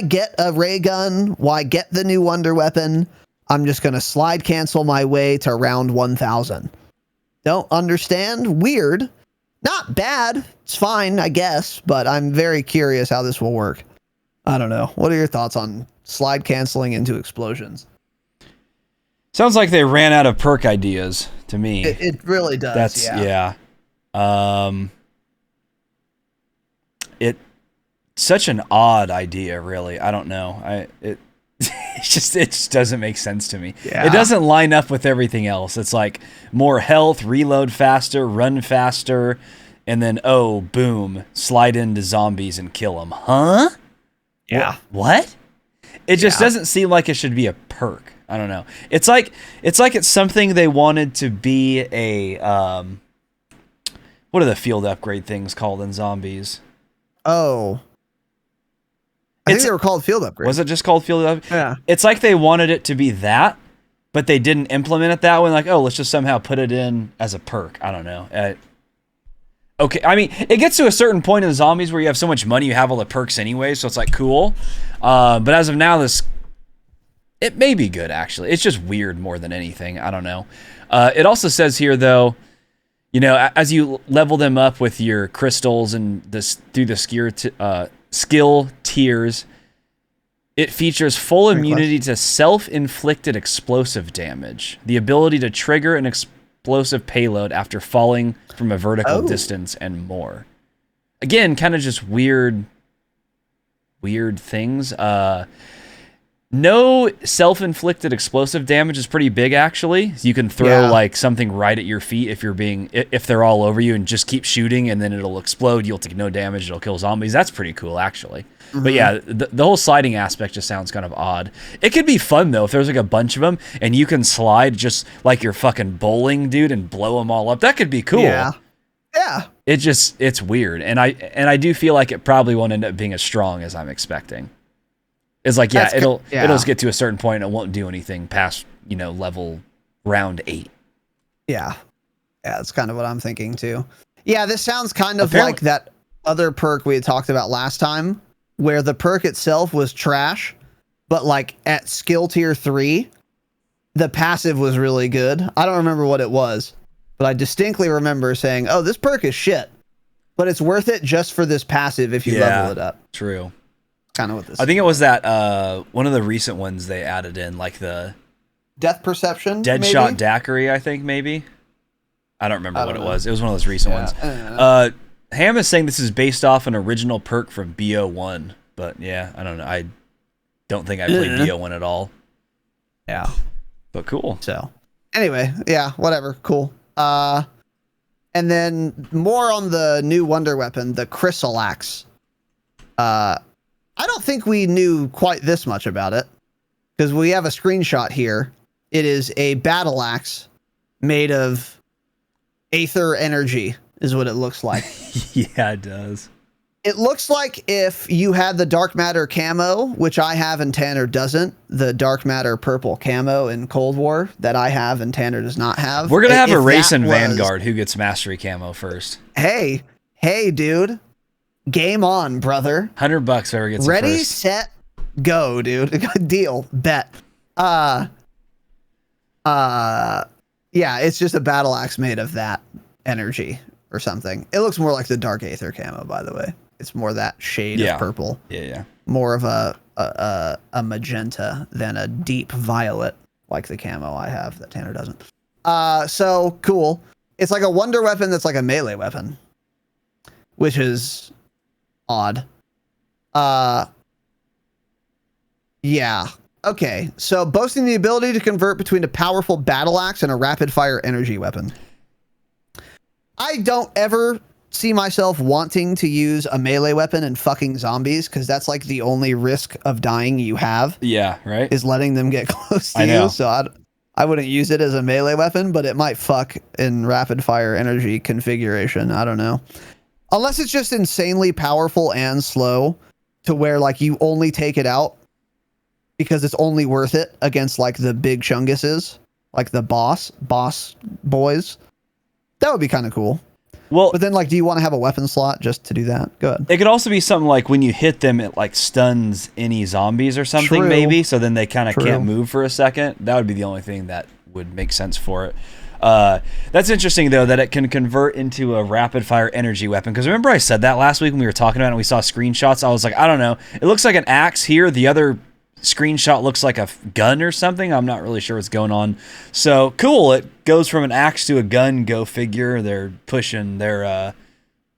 get a ray gun? Why get the new wonder weapon? I'm just going to slide cancel my way to round 1000. Don't understand. Weird. Not bad. It's fine, I guess, but I'm very curious how this will work. I don't know. What are your thoughts on slide canceling into explosions? Sounds like they ran out of perk ideas to me. It really does. That's yeah. It's such an odd idea, really. I don't know. It just doesn't make sense to me. Yeah. It doesn't line up with everything else. It's like more health, reload faster, run faster, and then boom, slide into zombies and kill them. Huh? Yeah. What? It just doesn't seem like it should be a perk. I don't know. It's like it's something they wanted to be a what are the field upgrade things called in zombies? Oh. I think they were called field upgrades. Was it just called field upgrade? Yeah. It's like they wanted it to be that, but they didn't implement it that way. Like, let's just somehow put it in as a perk. I don't know. Okay, I mean, it gets to a certain point in the zombies where you have so much money, you have all the perks anyway, so it's like cool. But as of now, it may be good, actually. It's just weird more than anything. I don't know. It also says here, though, as you level them up with your crystals and through the skill tiers, it features full immunity to self-inflicted explosive damage, the ability to trigger an explosive payload after falling from a vertical distance, and more. Again, kind of just weird things. No self-inflicted explosive damage is pretty big, actually. You can throw like something right at your feet if they're all over you, and just keep shooting, and then it'll explode. You'll take no damage. It'll kill zombies. That's pretty cool, actually. Mm-hmm. But yeah, the whole sliding aspect just sounds kind of odd. It could be fun though if there's like a bunch of them and you can slide just like you're fucking bowling, dude, and blow them all up. That could be cool. Yeah. Yeah. It's weird, and I do feel like it probably won't end up being as strong as I'm expecting. It's like, it'll just get to a certain point and it won't do anything past, level round 8. Yeah. Yeah, that's kind of what I'm thinking too. Yeah, this sounds kind of like that other perk we had talked about last time, where the perk itself was trash, but like at skill tier 3, the passive was really good. I don't remember what it was, but I distinctly remember saying, this perk is shit, but it's worth it just for this passive if you level it up. True. Kind of what this I think it was that one of the recent ones they added in, like the Death Perception, Deadshot Daiquiri, I think, maybe. I don't remember what it was. It was one of those recent ones. Ham is saying this is based off an original perk from BO1, but yeah, I don't know. I don't think I played BO1 at all. Yeah. But cool. So anyway, yeah, whatever. Cool. And then more on the new wonder weapon, the Crystal Axe. I don't think we knew quite this much about it, because we have a screenshot here. It is a battle axe made of aether energy, is what it looks like. Yeah, it does. It looks like if you had the dark matter camo, which I have and Tanner doesn't, the dark matter purple camo in Cold War that I have and Tanner does not have. We're going to have a race in Vanguard who gets mastery camo first. Hey, dude. Game on, brother. $100 whoever gets ready, it first. set, go, dude. Deal. Bet. Yeah, it's just a battle axe made of that energy or something. It looks more like the dark aether camo, by the way. It's more that shade of purple. Yeah. More of a magenta than a deep violet like the camo I have that Tanner doesn't. So cool. It's like a wonder weapon that's like a melee weapon, which is odd. Yeah. Okay. So boasting the ability to convert between a powerful battle axe and a rapid fire energy weapon. I don't ever see myself wanting to use a melee weapon and fucking zombies, because that's like the only risk of dying you have. Yeah, right. Is letting them get close to you. So I wouldn't use it as a melee weapon, but it might fuck in rapid fire energy configuration. I don't know. Unless it's just insanely powerful and slow to where like you only take it out because it's only worth it against like the big chunguses, like the boss boys. That would be kind of cool. Well, But then, like, do you want to have a weapon slot just to do that? Go ahead. it could also be something like when you hit them, it like stuns any zombies or something, True. maybe. So then they kind of True. can't move for a second. That would be the only thing that would make sense for it. That's interesting, though, that it can convert into a rapid-fire energy weapon. Because remember I said that last week when we were talking about it and we saw screenshots? I was like, I don't know. It looks like an axe here. The other screenshot looks like a gun or something. I'm not really sure what's going on. So, cool. It goes from an axe to a gun. Go figure. They're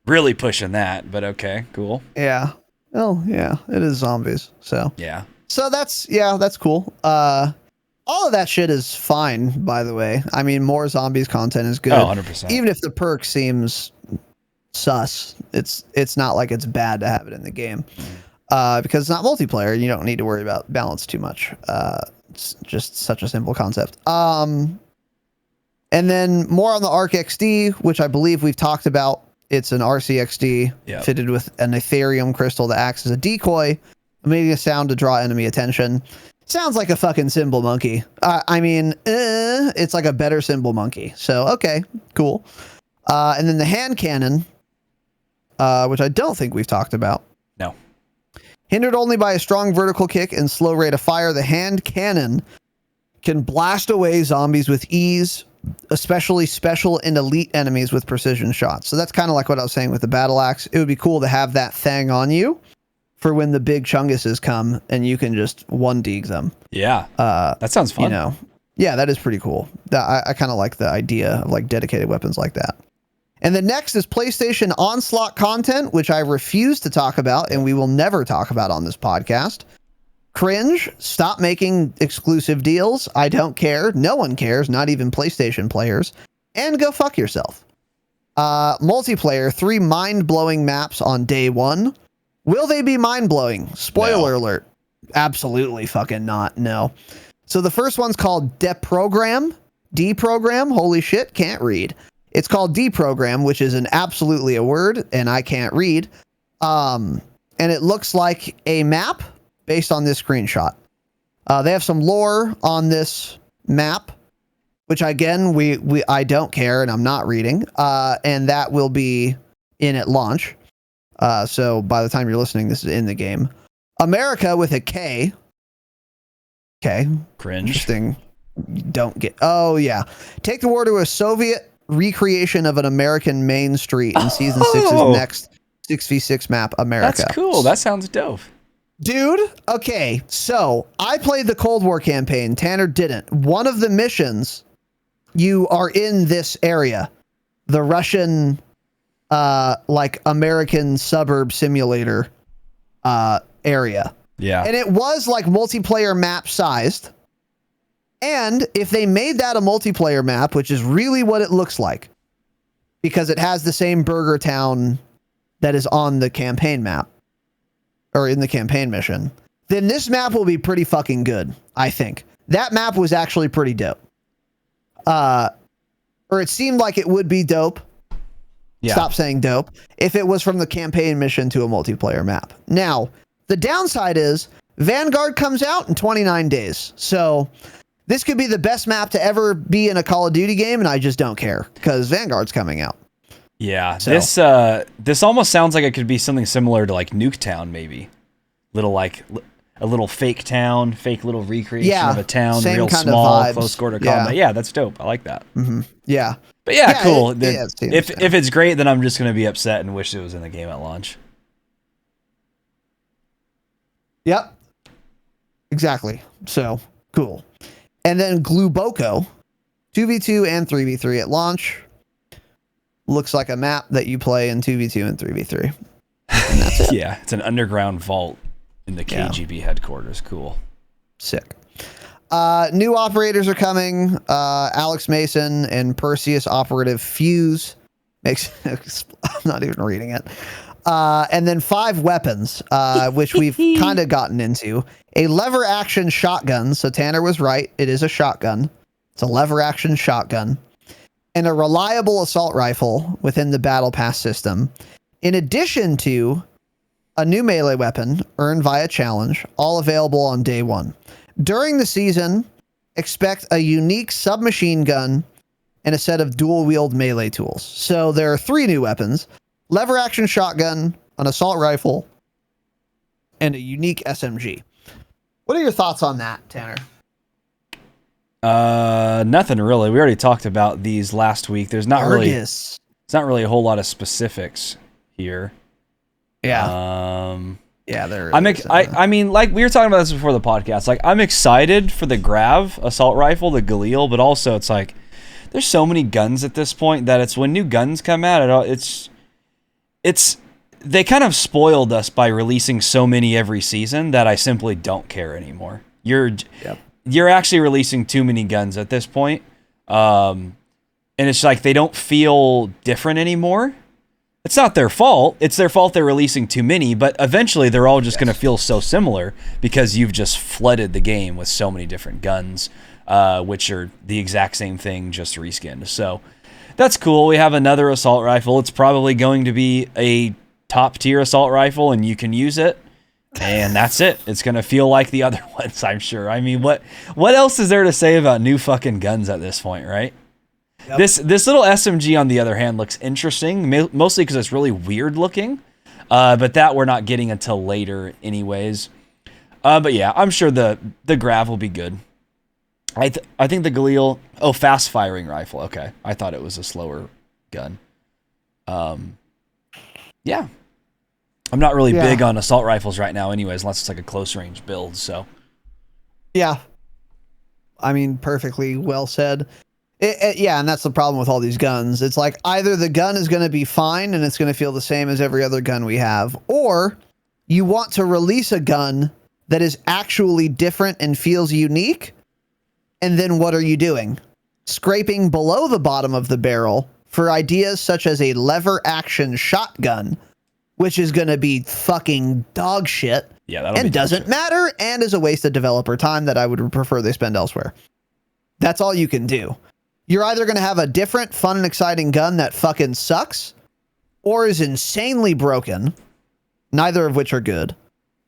really pushing that. But okay, cool. Yeah. Well, yeah, it is zombies. So Yeah. So that's cool. All of that shit is fine, by the way. I mean, more zombies content is good. Oh, 100%. Even if the perk seems sus, it's not like it's bad to have it in the game. Because it's not multiplayer, you don't need to worry about balance too much. It's just such a simple concept. And then more on the Arc XD, which I believe we've talked about. It's an RCXD fitted with an Ethereum crystal that acts as a decoy, making a sound to draw enemy attention. Sounds like a fucking cymbal monkey. I mean, it's like a better cymbal monkey. So, okay, cool. And then the hand cannon, which I don't think we've talked about. No. Hindered only by a strong vertical kick and slow rate of fire, the hand cannon can blast away zombies with ease, especially special and elite enemies with precision shots. So that's kind of like what I was saying with the battle axe. It would be cool to have that thing on you for when the big chunguses come and you can just 1-dig them. Yeah. That sounds fun. You know, yeah, that is pretty cool. I kind of like the idea of like dedicated weapons like that. And the next is PlayStation Onslaught content, which I refuse to talk about and we will never talk about on this podcast. Cringe. Stop making exclusive deals. I don't care. No one cares, not even PlayStation players. And go fuck yourself. Multiplayer, 3 mind-blowing maps on day 1. Will they be mind-blowing? Spoiler alert. Absolutely fucking not. No. So the first one's called Deprogram. Deprogram. Holy shit. Can't read. It's called Deprogram, which is absolutely a word, and I can't read. And it looks like a map based on this screenshot. They have some lore on this map, which again, I don't care, and I'm not reading. And that will be in at launch. So by the time you're listening, this is in the game. America with a K. Okay. Cringe. Interesting. Don't get. Oh, yeah. Take the war to a Soviet recreation of an American main street in Season 6's next 6v6 map, America. That's cool. That sounds dope. Dude, okay. So I played the Cold War campaign. Tanner didn't. One of the missions, you are in this area. The Russian... like American suburb simulator area. Yeah. And it was like multiplayer map sized. And if they made that a multiplayer map, which is really what it looks like, because it has the same burger town that is on the campaign map or in the campaign mission, then this map will be pretty fucking good, I think. That map was actually pretty dope. Or it seemed like it would be dope. Yeah. Stop saying dope. If it was from the campaign mission to a multiplayer map. Now, the downside is Vanguard comes out in 29 days. So this could be the best map to ever be in a Call of Duty game, and I just don't care because Vanguard's coming out. Yeah. So. This almost sounds like it could be something similar to like Nuketown, maybe. A little fake town, fake little recreation of a town, real small, close quarter combat. Yeah, that's dope. I like that. Mm-hmm. Yeah. But yeah, cool. If it's great, then I'm just going to be upset and wish it was in the game at launch. Yep. Exactly. So, cool. And then Gluboko, 2v2 and 3v3 at launch. Looks like a map that you play in 2v2 and 3v3. And that's it. Yeah, it's an underground vault in the KGB headquarters. Cool. Sick. New operators are coming. Alex Mason and Perseus operative Fuse makes. I'm not even reading it. And then 5 weapons, which we've kind of gotten into. A lever action shotgun. So Tanner was right. It is a shotgun. It's a lever action shotgun. And a reliable assault rifle within the battle pass system. In addition to a new melee weapon earned via challenge, all available on day 1. During the season, expect a unique submachine gun and a set of dual-wield melee tools. So there are 3 new weapons: lever-action shotgun, an assault rifle, and a unique SMG. What are your thoughts on that, Tanner? Nothing really. We already talked about these last week. There's not really a whole lot of specifics here. Yeah. Yeah, there is. I mean, like we were talking about this before the podcast. Like, I'm excited for the Grav assault rifle, the Galil, but also it's like there's so many guns at this point that it's when new guns come out, it's they kind of spoiled us by releasing so many every season that I simply don't care anymore. You're actually releasing too many guns at this point. And it's like they don't feel different anymore. It's not their fault. It's their fault they're releasing too many, but eventually they're all just going to feel so similar because you've just flooded the game with so many different guns, which are the exact same thing, just reskinned. So that's cool. We have another assault rifle. It's probably going to be a top tier assault rifle and you can use it. And that's it. It's going to feel like the other ones, I'm sure. I mean, what else is there to say about new fucking guns at this point, right? Yep. This little SMG, on the other hand, looks interesting, mostly because it's really weird looking. But that we're not getting until later anyways. But yeah, I'm sure the Grav will be good. I think the Galil... Oh, fast firing rifle. Okay. I thought it was a slower gun. Yeah. I'm not really big on assault rifles right now anyways, unless it's like a close range build, so. Yeah. I mean, perfectly well said. Yeah, and that's the problem with all these guns. It's like either the gun is going to be fine and it's going to feel the same as every other gun we have, or you want to release a gun that is actually different and feels unique, and then what are you doing? Scraping below the bottom of the barrel for ideas such as a lever-action shotgun, which is going to be fucking dog shit, and doesn't matter, and is a waste of developer time that I would prefer they spend elsewhere. That's all you can do. You're either going to have a different, fun, and exciting gun that fucking sucks, or is insanely broken, neither of which are good,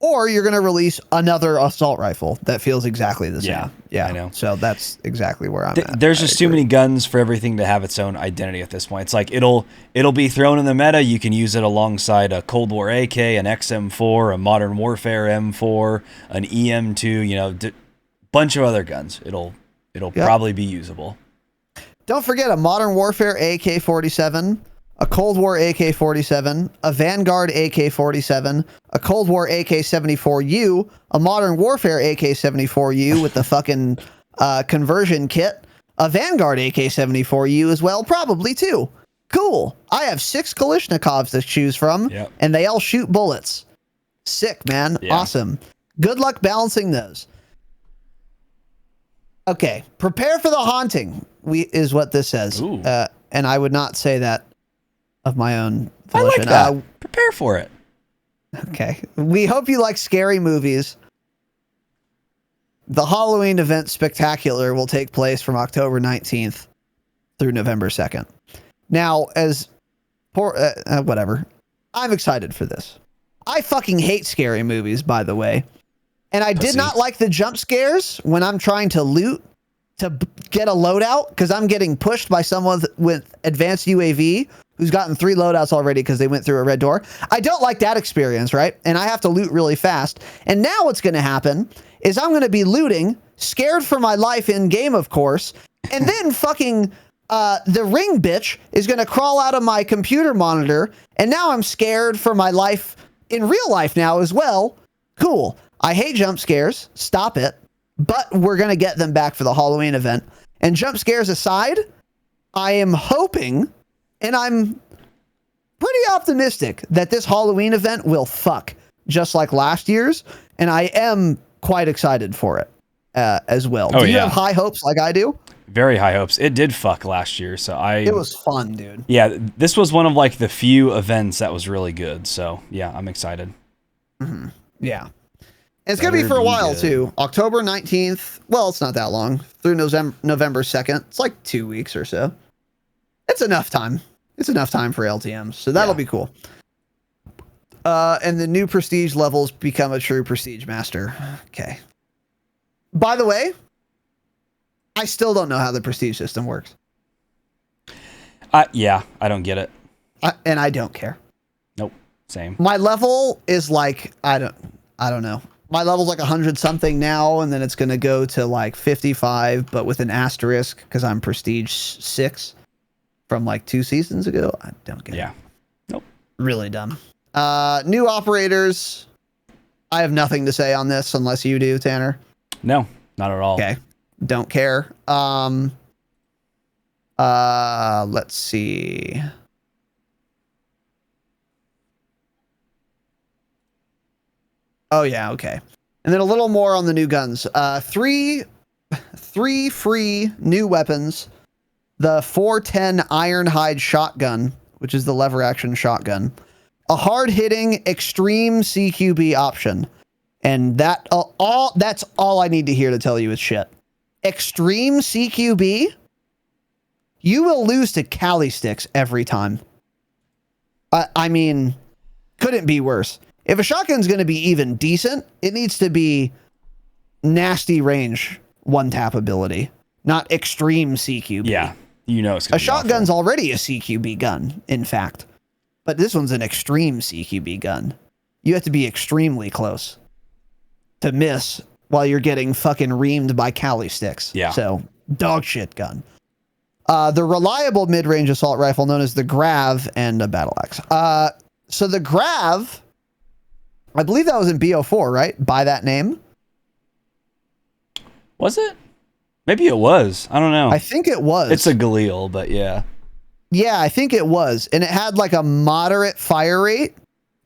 or you're going to release another assault rifle that feels exactly the same. Yeah, I know. So that's exactly where I'm at. There's just too many guns for everything to have its own identity at this point. It's like it'll be thrown in the meta. You can use it alongside a Cold War AK, an XM4, a Modern Warfare M4, an EM2. Bunch of other guns. It'll probably be usable. Don't forget a Modern Warfare AK-47, a Cold War AK-47, a Vanguard AK-47, a Cold War AK-74U, a Modern Warfare AK-74U with the fucking conversion kit, a Vanguard AK-74U as well, probably too. Cool. I have 6 Kalashnikovs to choose from, and they all shoot bullets. Sick, man. Yeah. Awesome. Good luck balancing those. Okay, prepare for the haunting, is what this says. And I would not say that of my own volition. I like that. Prepare for it. Okay. We hope you like scary movies. The Halloween event spectacular will take place from October 19th through November 2nd. Now, whatever. I'm excited for this. I fucking hate scary movies, by the way. And I did not like the jump scares when I'm trying to loot to get a loadout, because I'm getting pushed by someone with advanced UAV who's gotten 3 loadouts already because they went through a red door. I don't like that experience, right? And I have to loot really fast. And now what's going to happen is I'm going to be looting, scared for my life in game, of course, and then fucking the ring bitch is going to crawl out of my computer monitor, and now I'm scared for my life in real life now as well. Cool. I hate jump scares. Stop it. But we're going to get them back for the Halloween event. And jump scares aside, I am hoping, and I'm pretty optimistic, that this Halloween event will fuck just like last year's. And I am quite excited for it as well. Do you have high hopes like I do? Very high hopes. It did fuck last year, so it was fun, dude. Yeah, this was one of like the few events that was really good. So yeah, I'm excited. Mm-hmm. Yeah. It's going to be for a while, too. October 19th. Well, it's not that long. Through November 2nd. It's like 2 weeks or so. It's enough time. It's enough time for LTMs. So that'll be cool. And the new prestige levels become a true prestige master. Okay. By the way, I still don't know how the prestige system works. Yeah, I don't get it. And I don't care. Nope. Same. My level is like, I don't know. My level's like 100 something now, and then it's going to go to like 55, but with an asterisk because I'm prestige 6 from like 2 seasons ago. I don't get it. Yeah. Nope. Really dumb. New operators. I have nothing to say on this unless you do, Tanner. No, not at all. Okay. Don't care. Let's see. Oh yeah, okay. And then a little more on the new guns. Three free new weapons. The 410 Ironhide shotgun, which is the lever action shotgun. A hard-hitting extreme CQB option. And that's all I need to hear to tell you is shit. Extreme CQB? You will lose to Cali sticks every time. I mean, couldn't be worse. If a shotgun's going to be even decent, it needs to be nasty range one-tap ability, not extreme CQB. Yeah, you know it's going to be shotgun's awful. already a CQB gun, in fact. But this one's an extreme CQB gun. You have to be extremely close to miss while you're getting fucking reamed by Cali sticks. Yeah. So, dog shit gun. The reliable mid-range assault rifle known as the Grav and a battle axe. So the Grav, I believe that was in BO4, right? By that name. Was it? Maybe it was. I don't know. I think it was. It's a Galil, but yeah. Yeah, I think it was. And it had like a moderate fire rate,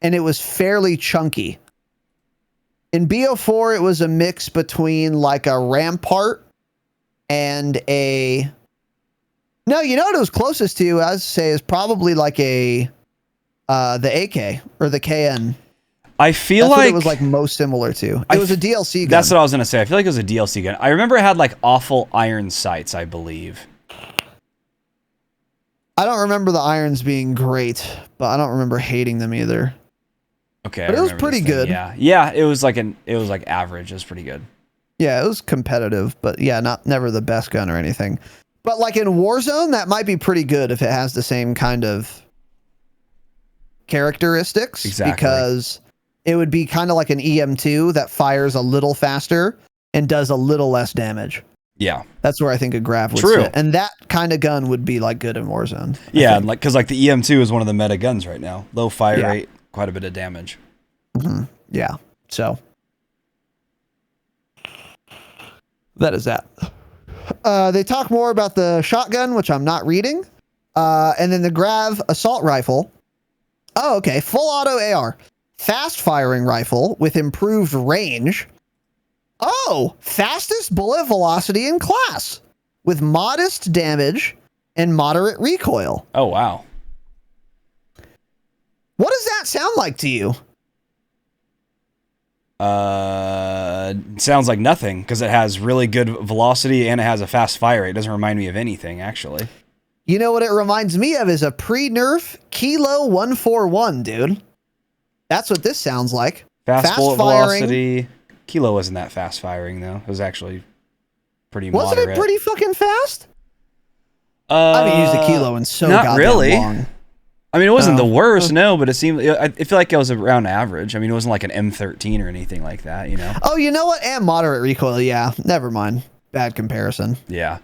and it was fairly chunky. In BO4, it was a mix between like a Rampart and a... No, you know what it was closest to, I would say, is probably like the AK or the KN. I feel That's like what it was like most similar to. It was a DLC gun. That's what I was gonna say. I feel like it was a DLC gun. I remember it had like awful iron sights, I believe. I don't remember the irons being great, but I don't remember hating them either. Okay, but it was pretty good. Yeah. It was like average. It was pretty good. Yeah, it was competitive, but yeah, never the best gun or anything. But like in Warzone, that might be pretty good if it has the same kind of characteristics. Exactly. Because it would be kind of like an EM2 that fires a little faster and does a little less damage. Yeah. That's where I think a Grav would True. sit. And that kind of gun would be like good in Warzone. Yeah, like because like the EM2 is one of the meta guns right now. Low fire rate, quite a bit of damage. Mm-hmm. Yeah. So that is that. They talk more about the shotgun, which I'm not reading. And then the Grav assault rifle. Oh, okay. Full auto AR. Fast firing rifle with improved range. Oh, fastest bullet velocity in class with modest damage and moderate recoil. Oh, wow. What does that sound like to you? Sounds like nothing because it has really good velocity and it has a fast fire rate. It doesn't remind me of anything, actually. You know what it reminds me of is a pre-nerf Kilo 141, dude. That's what this sounds like. Fast bullet velocity. Kilo wasn't that fast firing, though. It was actually pretty moderate. Wasn't it pretty fucking fast? I haven't used a Kilo in so not goddamn really. long. I mean, it wasn't the worst, no, but it seemed... I feel like it was around average. I mean, it wasn't like an M13 or anything like that, you know? Oh, you know what? And moderate recoil, yeah. Never mind. Bad comparison. Yeah.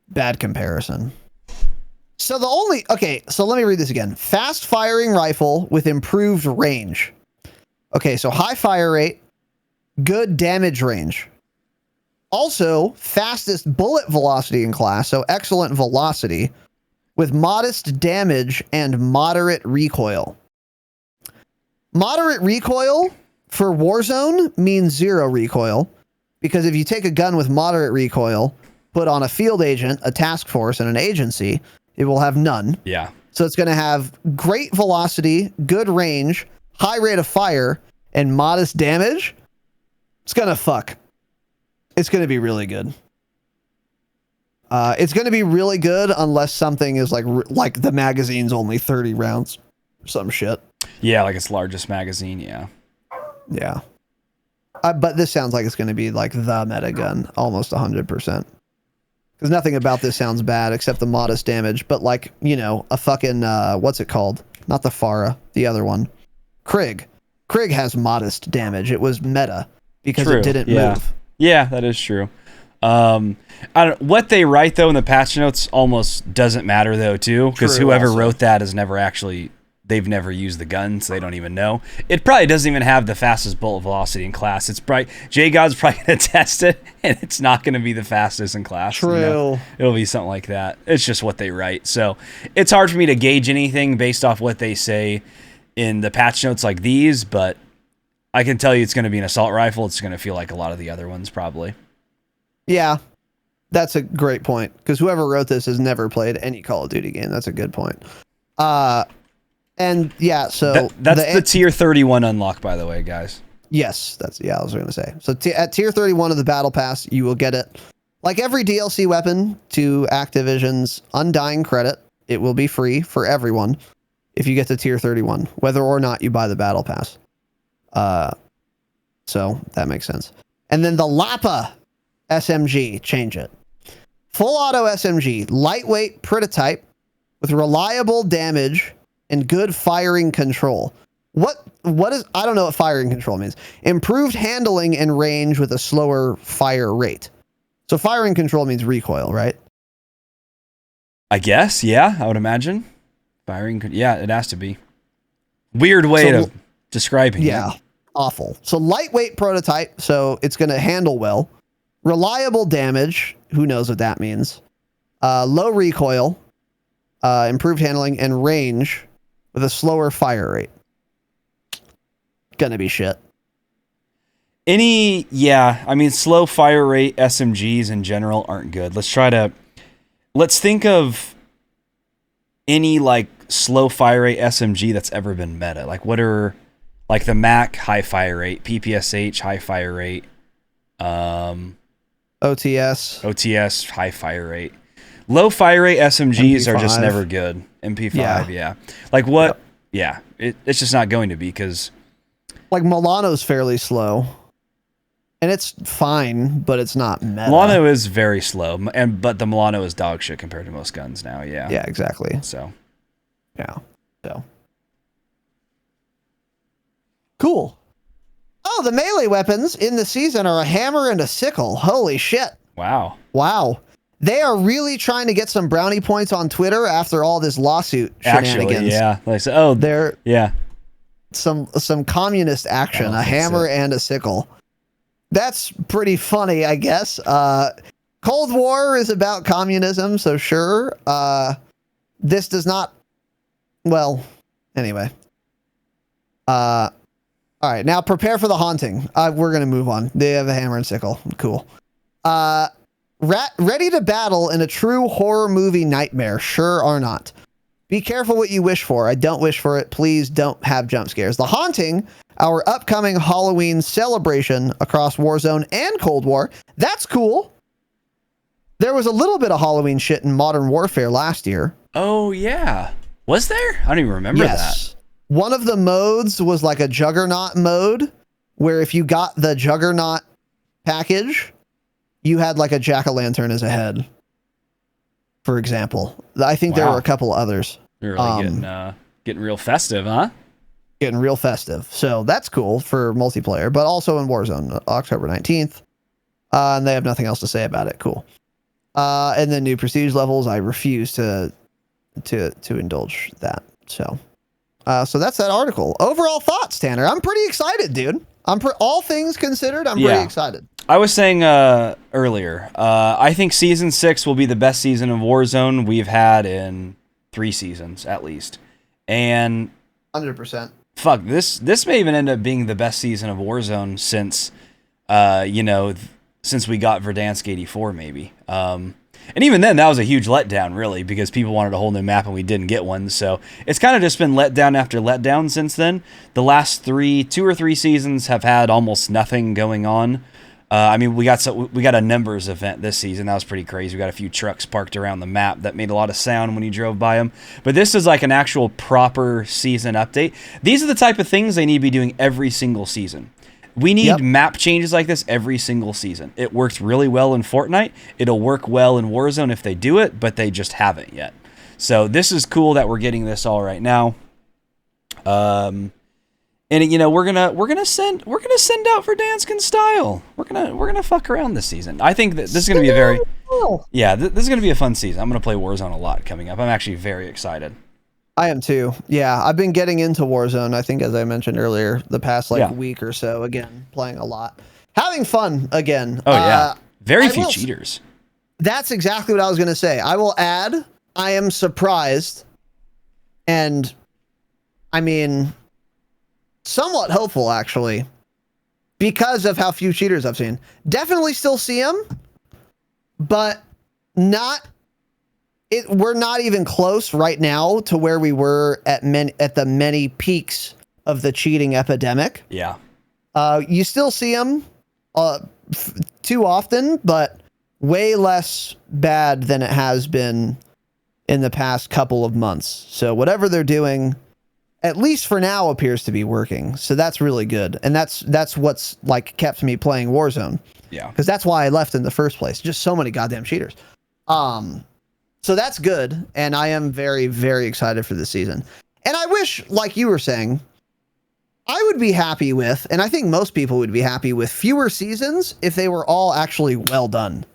Bad comparison. So the only... Okay, so let me read this again. Fast firing rifle with improved range. Okay, so high fire rate, good damage range. Also, fastest bullet velocity in class, so excellent velocity, with modest damage and moderate recoil. Moderate recoil for Warzone means 0 recoil, because if you take a gun with moderate recoil, put on a field agent, a task force, and an agency, it will have none. Yeah. So it's going to have great velocity, good range, high rate of fire, and modest damage. It's going to fuck. It's going to be really good. It's going to be really good unless something is like the magazine's only 30 rounds or some shit. Yeah, like its largest magazine, yeah. Yeah. But this sounds like it's going to be like the meta gun, almost 100%. because nothing about this sounds bad except the modest damage. But like, you know, a fucking what's it called? Not the Pharah, the other one, Krieg. Krieg has modest damage. It was meta because it didn't move. Yeah, that is true. I don't, what they write though in the patch notes almost doesn't matter though too, because whoever wrote that has never actually, they've never used the gun, so they don't even know. It probably doesn't even have the fastest bullet velocity in class. It's probably J-God's probably gonna test it, and it's not gonna be the fastest in class. True. You know? It'll be something like that. It's just what they write. So it's hard for me to gauge anything based off what they say in the patch notes like these, but I can tell you it's gonna be an assault rifle. It's gonna feel like a lot of the other ones probably. Yeah, that's a great point, because whoever wrote this has never played any Call of Duty game. That's a good point. And yeah, so that's the tier 31 unlock, by the way, guys. Yes, I was going to say. So at tier 31 of the battle pass, you will get it like every DLC weapon to Activision's Undying credit. It will be free for everyone if you get to tier 31, whether or not you buy the battle pass. So that makes sense. And then the Lapa SMG, change it. Full auto SMG, lightweight prototype with reliable damage and good firing control. What is, I don't know what firing control means. Improved handling and range with a slower fire rate. So firing control means recoil, right? I guess, yeah, I would imagine. Firing, yeah, it has to be. Weird way of describing it. Yeah, awful. So lightweight prototype, so it's going to handle well. Reliable damage, who knows what that means. Low recoil, improved handling, and range with a slower fire rate. Gonna be shit. Yeah, I mean, slow fire rate SMGs in general aren't good. Let's think of any like slow fire rate SMG that's ever been meta. Like what are, like the MAC high fire rate, PPSH high fire rate, OTS high fire rate. Low fire rate SMGs MP5. are just never good. MP5, yeah. Like what? Yep. Yeah, it's just not going to be, because like Milano's fairly slow, and it's fine, but it's not meta. Milano is very slow, but the Milano is dog shit compared to most guns now. Yeah. Yeah, exactly. So. Cool. Oh, the melee weapons in the season are a hammer and a sickle. Holy shit. Wow. They are really trying to get some brownie points on Twitter after all this lawsuit shenanigans. Actually, yeah. Like, so, they're yeah. Some communist action, a hammer and a sickle. That's pretty funny, I guess. Cold War is about communism, so sure. This does not. Well, anyway. All right, now prepare for the haunting. We're gonna move on. They have a hammer and sickle. Cool. Ready to battle in a true horror movie nightmare. Sure or not. Be careful what you wish for. I don't wish for it. Please don't have jump scares. The Haunting, our upcoming Halloween celebration across Warzone and Cold War. That's cool. There was a little bit of Halloween shit in Modern Warfare last year. Oh, yeah. Was there? I don't even remember that. One of the modes was like a Juggernaut mode, where if you got the Juggernaut package, you had like a jack-o'-lantern as a head, for example. I think there were a couple others. You're really getting real festive, huh? Getting real festive. So that's cool for multiplayer, but also in Warzone, October 19th. And they have nothing else to say about it. Cool. And then new prestige levels. I refuse to indulge that. So that's that article. Overall thoughts, Tanner. I'm pretty excited, dude. All things considered, I'm pretty excited. I was saying earlier, I think Season 6 will be the best season of Warzone we've had in 3 seasons, at least. And 100%. Fuck, this may even end up being the best season of Warzone since, since we got Verdansk 84, maybe. And even then, that was a huge letdown, really, because people wanted a whole new map and we didn't get one. So it's kind of just been letdown after letdown since then. The last 2 or 3 seasons have had almost nothing going on. I mean, we got a numbers event this season. That was pretty crazy. We got a few trucks parked around the map that made a lot of sound when you drove by them. But this is like an actual proper season update. These are the type of things they need to be doing every single season. We need Yep. map changes like this every single season. It works really well in Fortnite. It'll work well in Warzone if they do it, but they just haven't yet. So this is cool that we're getting this all right now. And you know, we're gonna send out Verdansk in style. We're gonna fuck around this season. I think that this is gonna be a very this is gonna be a fun season. I'm gonna play Warzone a lot coming up. I'm actually very excited. I am too. Yeah, I've been getting into Warzone, I think, as I mentioned earlier, the past week or so. Again, playing a lot. Having fun again. Oh, yeah. Very few will, cheaters. That's exactly what I was going to say. I will add, I am surprised, and, I mean, somewhat hopeful, actually, because of how few cheaters I've seen. Definitely still see them, but not... we're not even close right now to where we were at the many peaks of the cheating epidemic. Yeah. You still see them too often, but way less bad than it has been in the past couple of months. So whatever they're doing, at least for now, appears to be working. So that's really good. And that's what's like kept me playing Warzone. Yeah. Because that's why I left in the first place. Just so many goddamn cheaters. So that's good, and I am very, very excited for this season. And I wish, like you were saying, I would be happy with, and I think most people would be happy with, fewer seasons if they were all actually well done.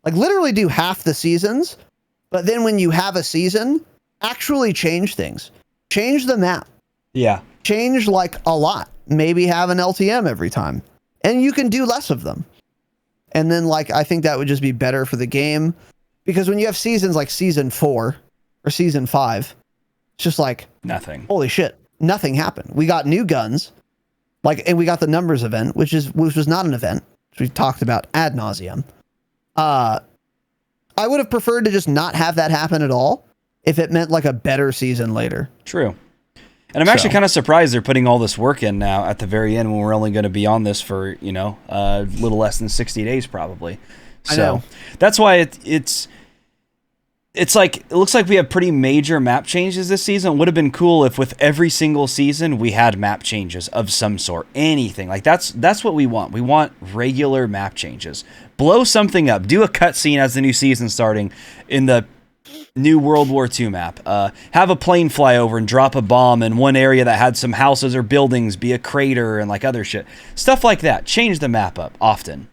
Like, literally do half the seasons, but then when you have a season, actually change things. Change the map. Yeah. Change, like, a lot. Maybe have an LTM every time. And you can do less of them. And then, like, I think that would just be better for the game. Because when you have seasons like season 4 or season 5, it's just like nothing. Holy shit, nothing happened. We got new guns, and we got the numbers event, which was not an event, which we talked about ad nauseum. I would have preferred to just not have that happen at all if it meant like a better season later. True. And I'm actually kind of surprised they're putting all this work in now at the very end when we're only going to be on this for, you know, a little less than 60 days probably. So I know. That's why it's like, it looks like we have pretty major map changes this season. It would have been cool if with every single season we had map changes of some sort, anything. Like that's what we want. We want regular map changes. Blow something up. Do a cutscene as the new season starting in the new World War II map. Have a plane fly over and drop a bomb in one area that had some houses or buildings, be a crater and like other shit. Stuff like that. Change the map up often.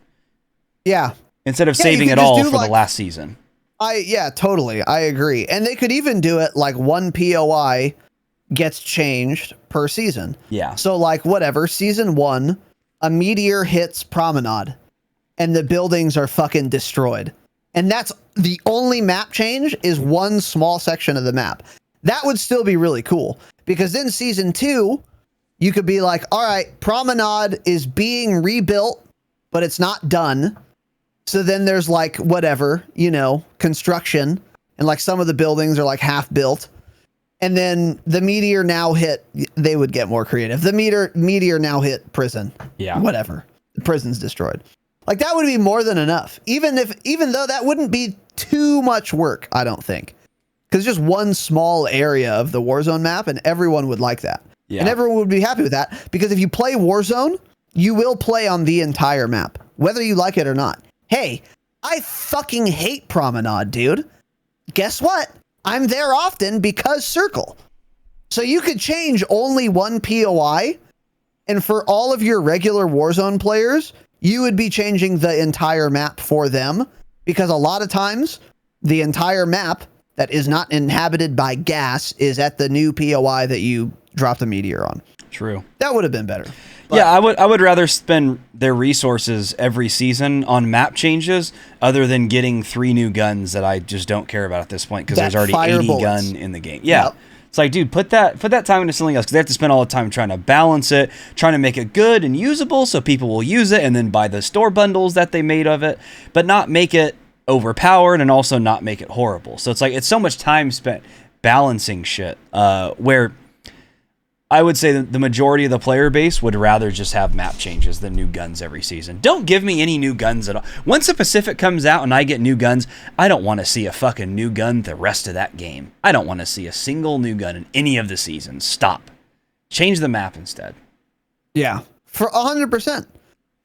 Yeah. Instead of saving it all for the last season. Yeah, totally. I agree. And they could even do it like one POI gets changed per season. Yeah. So like whatever, season 1, a meteor hits Promenade and the buildings are fucking destroyed. And that's the only map change is one small section of the map. That would still be really cool because then season 2, you could be like, all right, Promenade is being rebuilt, but it's not done. So then there's like whatever, you know, construction, and like some of the buildings are like half built. And then the meteor now hit, they would get more creative. The meteor now hit prison. Yeah. Whatever. The prison's destroyed. Like that would be more than enough. Even though that wouldn't be too much work, I don't think. Because just one small area of the Warzone map and everyone would like that. Yeah. And everyone would be happy with that. Because if you play Warzone, you will play on the entire map, whether you like it or not. Hey, I fucking hate Promenade, dude. Guess what? I'm there often because Circle. So you could change only one POI, and for all of your regular Warzone players, you would be changing the entire map for them, because a lot of times, the entire map that is not inhabited by gas is at the new POI that you dropped a meteor on. True. That would have been better. But yeah, I would rather spend their resources every season on map changes other than getting 3 new guns that I just don't care about at this point because there's already 80 gun in the game. Yeah. Yep. It's like, dude, put that time into something else because they have to spend all the time trying to balance it, trying to make it good and usable so people will use it and then buy the store bundles that they made of it, but not make it overpowered and also not make it horrible. So it's like, it's so much time spent balancing shit where I would say that the majority of the player base would rather just have map changes than new guns every season. Don't give me any new guns at all. Once the Pacific comes out and I get new guns, I don't want to see a fucking new gun the rest of that game. I don't want to see a single new gun in any of the seasons. Stop. Change the map instead. Yeah. For 100%.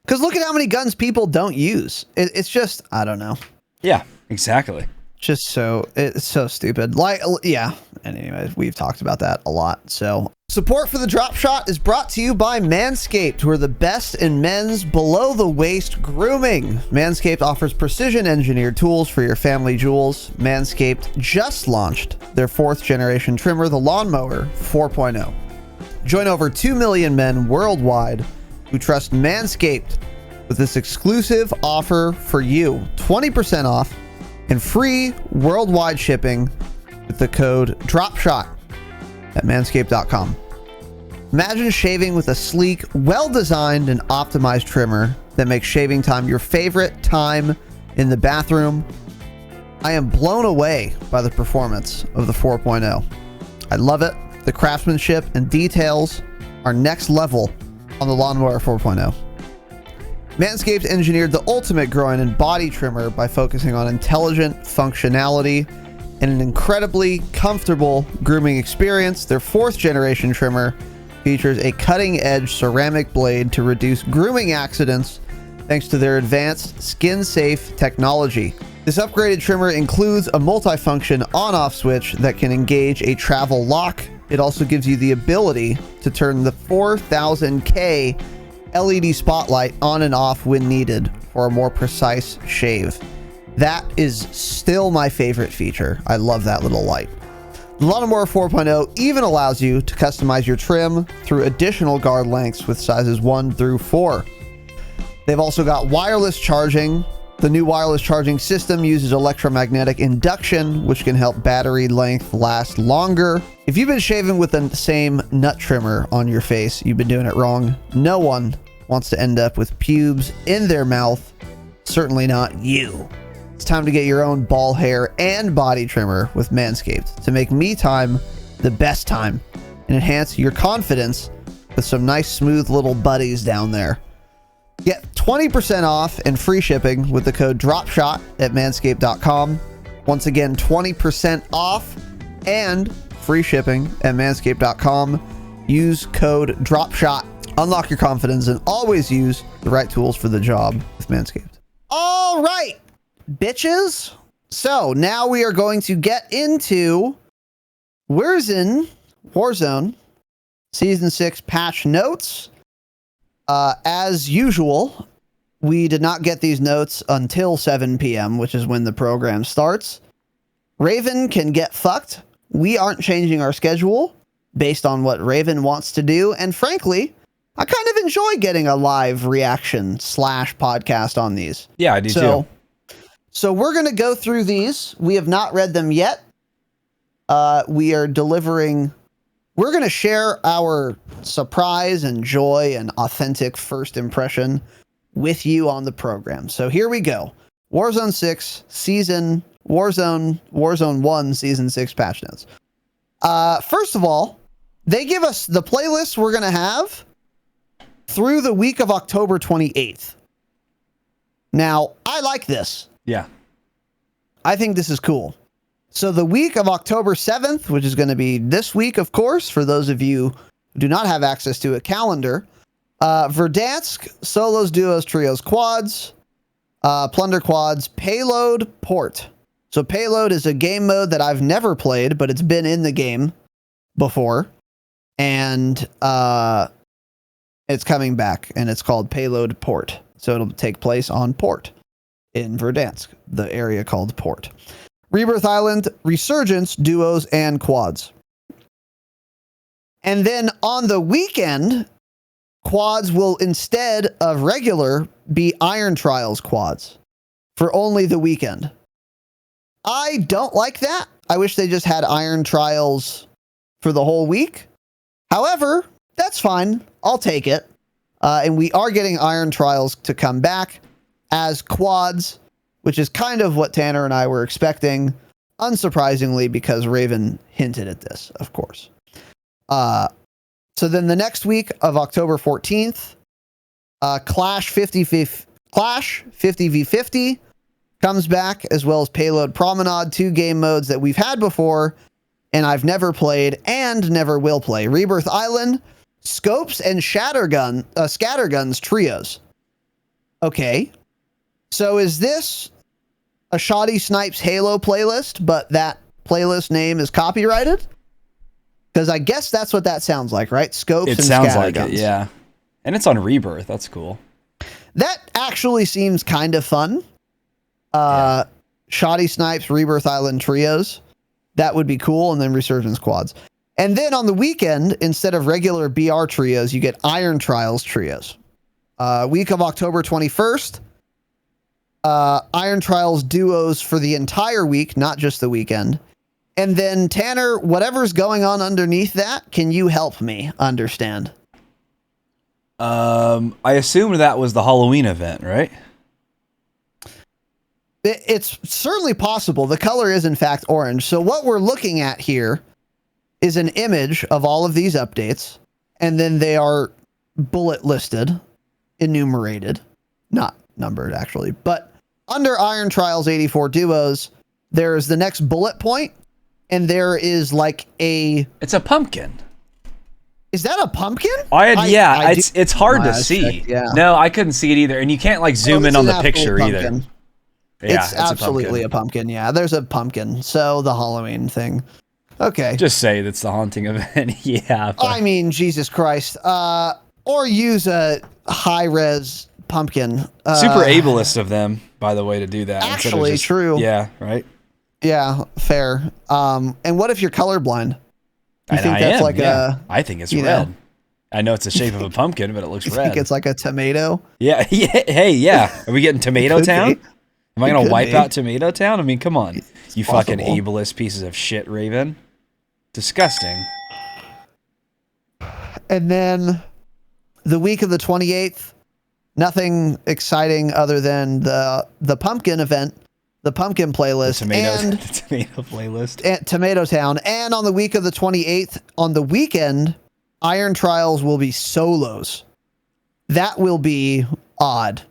Because look at how many guns people don't use. It's just, I don't know. Yeah, exactly. Just it's so stupid. Like, yeah. And anyways, we've talked about that a lot. So support for the Drop Shot is brought to you by Manscaped, who are the best in men's below the waist grooming. Manscaped offers precision engineered tools for your family jewels. Manscaped just launched their 4th generation trimmer, the Lawnmower 4.0. Join over 2 million men worldwide who trust Manscaped with this exclusive offer for you. 20% off and free worldwide shipping with the code DROPSHOT at manscaped.com. Imagine shaving with a sleek, well-designed and optimized trimmer that makes shaving time your favorite time in the bathroom. I am blown away by the performance of the 4.0. I love it. The craftsmanship and details are next level on the Lawnmower 4.0. Manscaped engineered the ultimate groin and body trimmer by focusing on intelligent functionality and an incredibly comfortable grooming experience. Their 4th generation trimmer features a cutting-edge ceramic blade to reduce grooming accidents thanks to their advanced skin-safe technology. This upgraded trimmer includes a multifunction on-off switch that can engage a travel lock. It also gives you the ability to turn the 4000K LED spotlight on and off when needed for a more precise shave. That is still my favorite feature. I love that little light. The Lawnmower 4.0 even allows you to customize your trim through additional guard lengths with sizes 1 through 4. They've also got wireless charging. The new wireless charging system uses electromagnetic induction, which can help battery length last longer. If you've been shaving with the same nut trimmer on your face, you've been doing it wrong. No one wants to end up with pubes in their mouth. Certainly not you. It's time to get your own ball hair and body trimmer with Manscaped to make me time the best time and enhance your confidence with some nice smooth little buddies down there. Get 20% off and free shipping with the code DROPSHOT at manscaped.com. Once again, 20% off and free shipping at manscaped.com. Use code DROPSHOT. Unlock your confidence and always use the right tools for the job with Manscaped. All right, bitches. So now we are going to get into Warzone Season 6 patch notes. As usual, we did not get these notes until 7 p.m., which is when the program starts. Raven can get fucked. We aren't changing our schedule based on what Raven wants to do. And frankly, I kind of enjoy getting a live reaction / podcast on these. Yeah, I do too. So we're going to go through these. We have not read them yet. We are delivering... We're going to share our surprise and joy and authentic first impression with you on the program. So here we go. Warzone 1 Season 6 patch notes. First of all, they give us the playlist we're going to have through the week of October 28th. Now, I like this. Yeah. I think this is cool. So the week of October 7th, which is going to be this week, of course, for those of you who do not have access to a calendar, Verdansk, solos, duos, trios, quads, plunder quads, payload, port. So payload is a game mode that I've never played, but it's been in the game before. And it's coming back, and it's called Payload Port. So it'll take place on Port in Verdansk, the area called Port. Rebirth Island, Resurgence, duos, and quads. And then on the weekend, quads will, instead of regular, be Iron Trials quads for only the weekend. I don't like that. I wish they just had Iron Trials for the whole week. However, that's fine. I'll take it. And we are getting Iron Trials to come back as quads, which is kind of what Tanner and I were expecting, unsurprisingly, because Raven hinted at this, of course. So then the next week of October 14th, Clash 50v50 comes back, as well as Payload Promenade, 2 game modes that we've had before, and I've never played and never will play. Rebirth Island, scopes and scatterguns trios. Okay. So is this a Shoddy Snipes Halo playlist, but that playlist name is copyrighted? Because I guess that's what that sounds like, right? Scopes and sounds like scatterguns. it, yeah. And it's on Rebirth. That's cool. That actually seems kind of fun. Shoddy Snipes, Rebirth Island trios. That would be cool. And then Resurgence quads. And then on the weekend, instead of regular BR trios, you get Iron Trials trios. Week of October 21st. Iron Trials duos for the entire week, not just the weekend. And then, Tanner, whatever's going on underneath that, can you help me understand? I assumed that was the Halloween event, right? It's certainly possible. The color is, in fact, orange. So what we're looking at here is an image of all of these updates, and then they are bullet listed, enumerated, not numbered, actually. But under Iron Trials 84 duos, there's the next bullet point, and there is like It's a pumpkin. Is that a pumpkin? It's hard to see. Checked, yeah. No, I couldn't see it either, and you can't like zoom in on the picture either. Yeah, it's absolutely a pumpkin. Yeah, there's a pumpkin. So the Halloween thing. Okay. Just say that's the haunting event. Yeah. I mean, Jesus Christ. Or use a high-res pumpkin. Super ableist of them, by the way, to do that. Actually, true. Yeah, right? Yeah, fair. And what if you're colorblind? You think that's like I think it's red. I know it's the shape of a pumpkin, but it looks red. You think it's like a tomato? Yeah. Hey, yeah. Are we getting Tomato Town? Am I going to wipe out Tomato Town? I mean, come on. You fucking ableist pieces of shit, Raven. Disgusting. And then the week of the 28th, nothing exciting other than the pumpkin event, the pumpkin playlist, the tomato playlist, and Tomato Town. And on the week of the 28th, on the weekend, Iron Trials will be solos. That will be odd.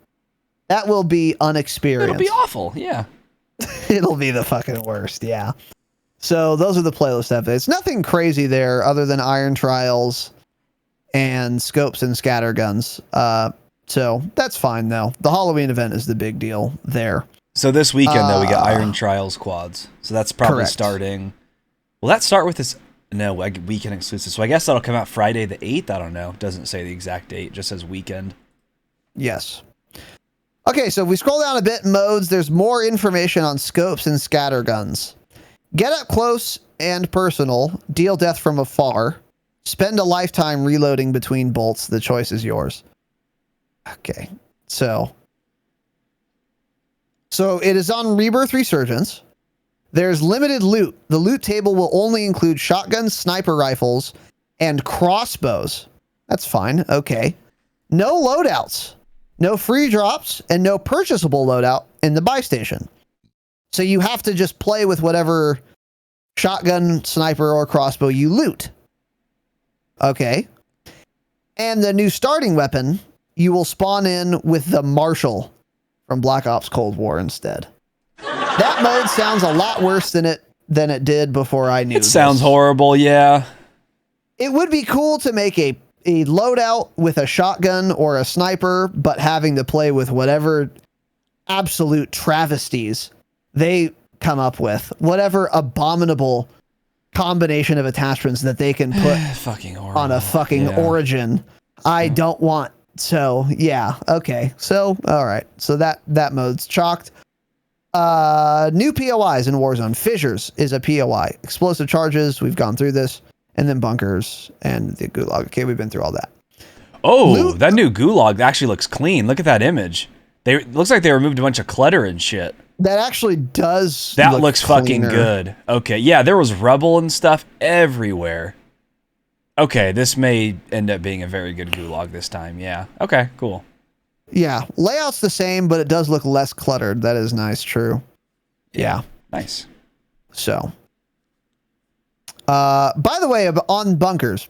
That will be unexperienced. It'll be awful, yeah. It'll be the fucking worst, yeah. So those are the playlist updates. Nothing crazy there other than Iron Trials and scopes and scatterguns. So that's fine, though. The Halloween event is the big deal there. So this weekend, though, we got Iron Trials quads. So that's probably starting. Will that start with this? No, weekend exclusive. So I guess that'll come out Friday the 8th. I don't know. Doesn't say the exact date. It just says weekend. Yes. Okay, so if we scroll down a bit in modes, there's more information on scopes and scatterguns. Get up close and personal. Deal death from afar. Spend a lifetime reloading between bolts. The choice is yours. Okay, so it is on Rebirth Resurgence. There's limited loot. The loot table will only include shotguns, sniper rifles, and crossbows. That's fine. Okay. No loadouts. No free drops, and no purchasable loadout in the buy station. So you have to just play with whatever shotgun, sniper, or crossbow you loot. Okay. And the new starting weapon, you will spawn in with the Marshall from Black Ops Cold War instead. That mode sounds a lot worse than it did before I knew. It sounds horrible, yeah. It would be cool to make a loadout with a shotgun or a sniper, but having to play with whatever absolute travesties they come up with, whatever abominable combination of attachments that they can put fucking on a fucking Origin. I don't want. So yeah. Okay. So, all right. So that mode's chalked. New POIs in Warzone. Fissures is a POI. Explosive charges. We've gone through this. And then bunkers and the gulag. Okay, we've been through all that. Oh, that new gulag actually looks clean. Look at that image. It looks like they removed a bunch of clutter and shit. That actually does. That looks fucking good. Okay, yeah, there was rubble and stuff everywhere. Okay, this may end up being a very good gulag this time. Yeah. Okay, cool. Yeah, layout's the same, but it does look less cluttered. That is nice. True. Yeah. Nice. So. By the way, on bunkers,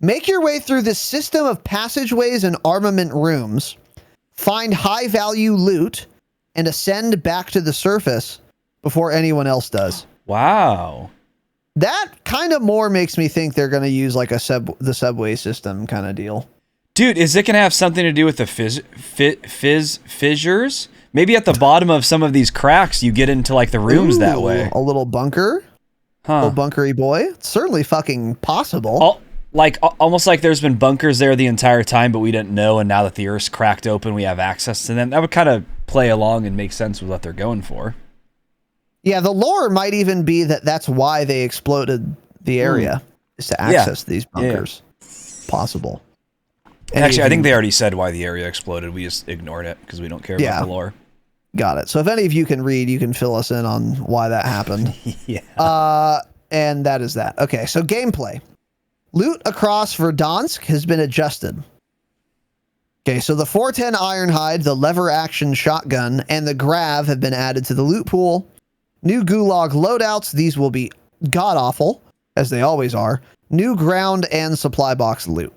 make your way through this system of passageways and armament rooms, find high value loot, and ascend back to the surface before anyone else does. Wow. That kind of more makes me think they're going to use like the subway system kind of deal. Dude, is it going to have something to do with the fissures? Maybe at the bottom of some of these cracks, you get into like the rooms that way. A little bunker? Huh. Little bunkery boy? It's certainly fucking possible. Almost like there's been bunkers there the entire time, but we didn't know, and now that the Earth's cracked open, we have access to them. That would kind of play along and make sense with what they're going for. Yeah, the lore might even be that that's why they exploded the area, is to access these bunkers. Yeah. Possible. Actually, I think they already said why the area exploded. We just ignored it because we don't care about the lore. Got it. So if any of you can read, you can fill us in on why that happened. Yeah. And that is that. Okay, so gameplay. Loot across Verdansk has been adjusted. Okay, so the 410 Ironhide, the lever action shotgun, and the Grav have been added to the loot pool. New Gulag loadouts. These will be god-awful, as they always are. New ground and supply box loot.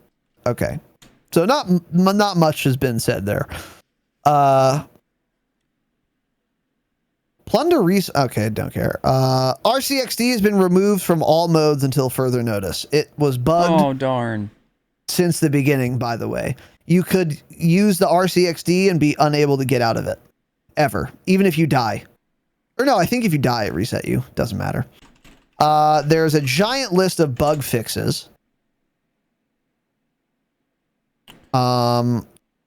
Okay. So not much has been said there. Plunder okay, don't care. RCXD has been removed from all modes until further notice. It was bugged. Oh, darn. Since the beginning, by the way. You could use the RCXD and be unable to get out of it. Ever. Even if you die. Or no, I think if you die, it reset you. Doesn't matter. There's a giant list of bug fixes.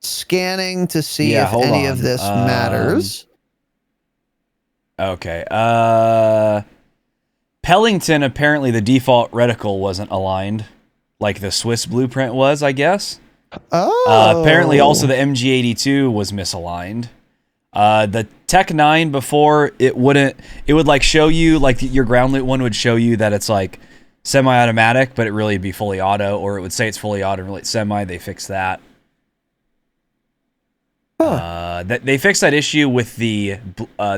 Scanning to see if any of this matters. Okay. Pellington, apparently the default reticle wasn't aligned like the Swiss blueprint was, I guess. Oh. Apparently also the MG82 was misaligned. The Tech 9 before, it would like show you, like your ground loot one would show you that it's like semi-automatic, but it really be fully auto, or it would say it's fully auto and really it's semi. They fixed that. Huh. They fixed that issue with the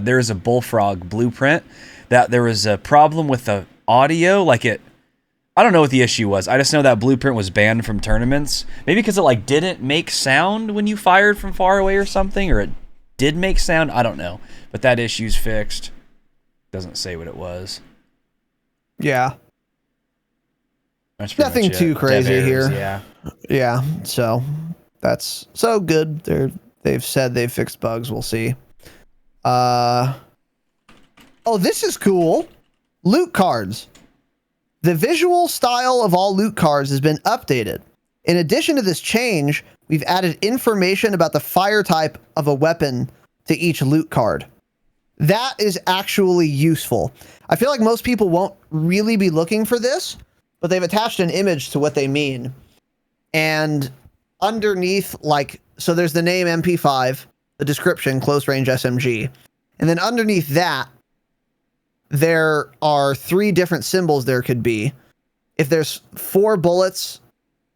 there's a Bullfrog blueprint that there was a problem with the audio. Like I don't know what the issue was. I just know that blueprint was banned from tournaments. Maybe because it like didn't make sound when you fired from far away or something, or it did make sound. I don't know, but that issue's fixed. Doesn't say what it was. Yeah. That's nothing too crazy here. Yeah. Yeah. So that's so good. They've said they've fixed bugs. We'll see. Oh, this is cool. Loot cards. The visual style of all loot cards has been updated. In addition to this change, we've added information about the fire type of a weapon to each loot card. That is actually useful. I feel like most people won't really be looking for this, but they've attached an image to what they mean. And underneath, like, so there's the name MP5, the description, close range SMG. And then underneath that, there are 3 different symbols there could be. If there's 4 bullets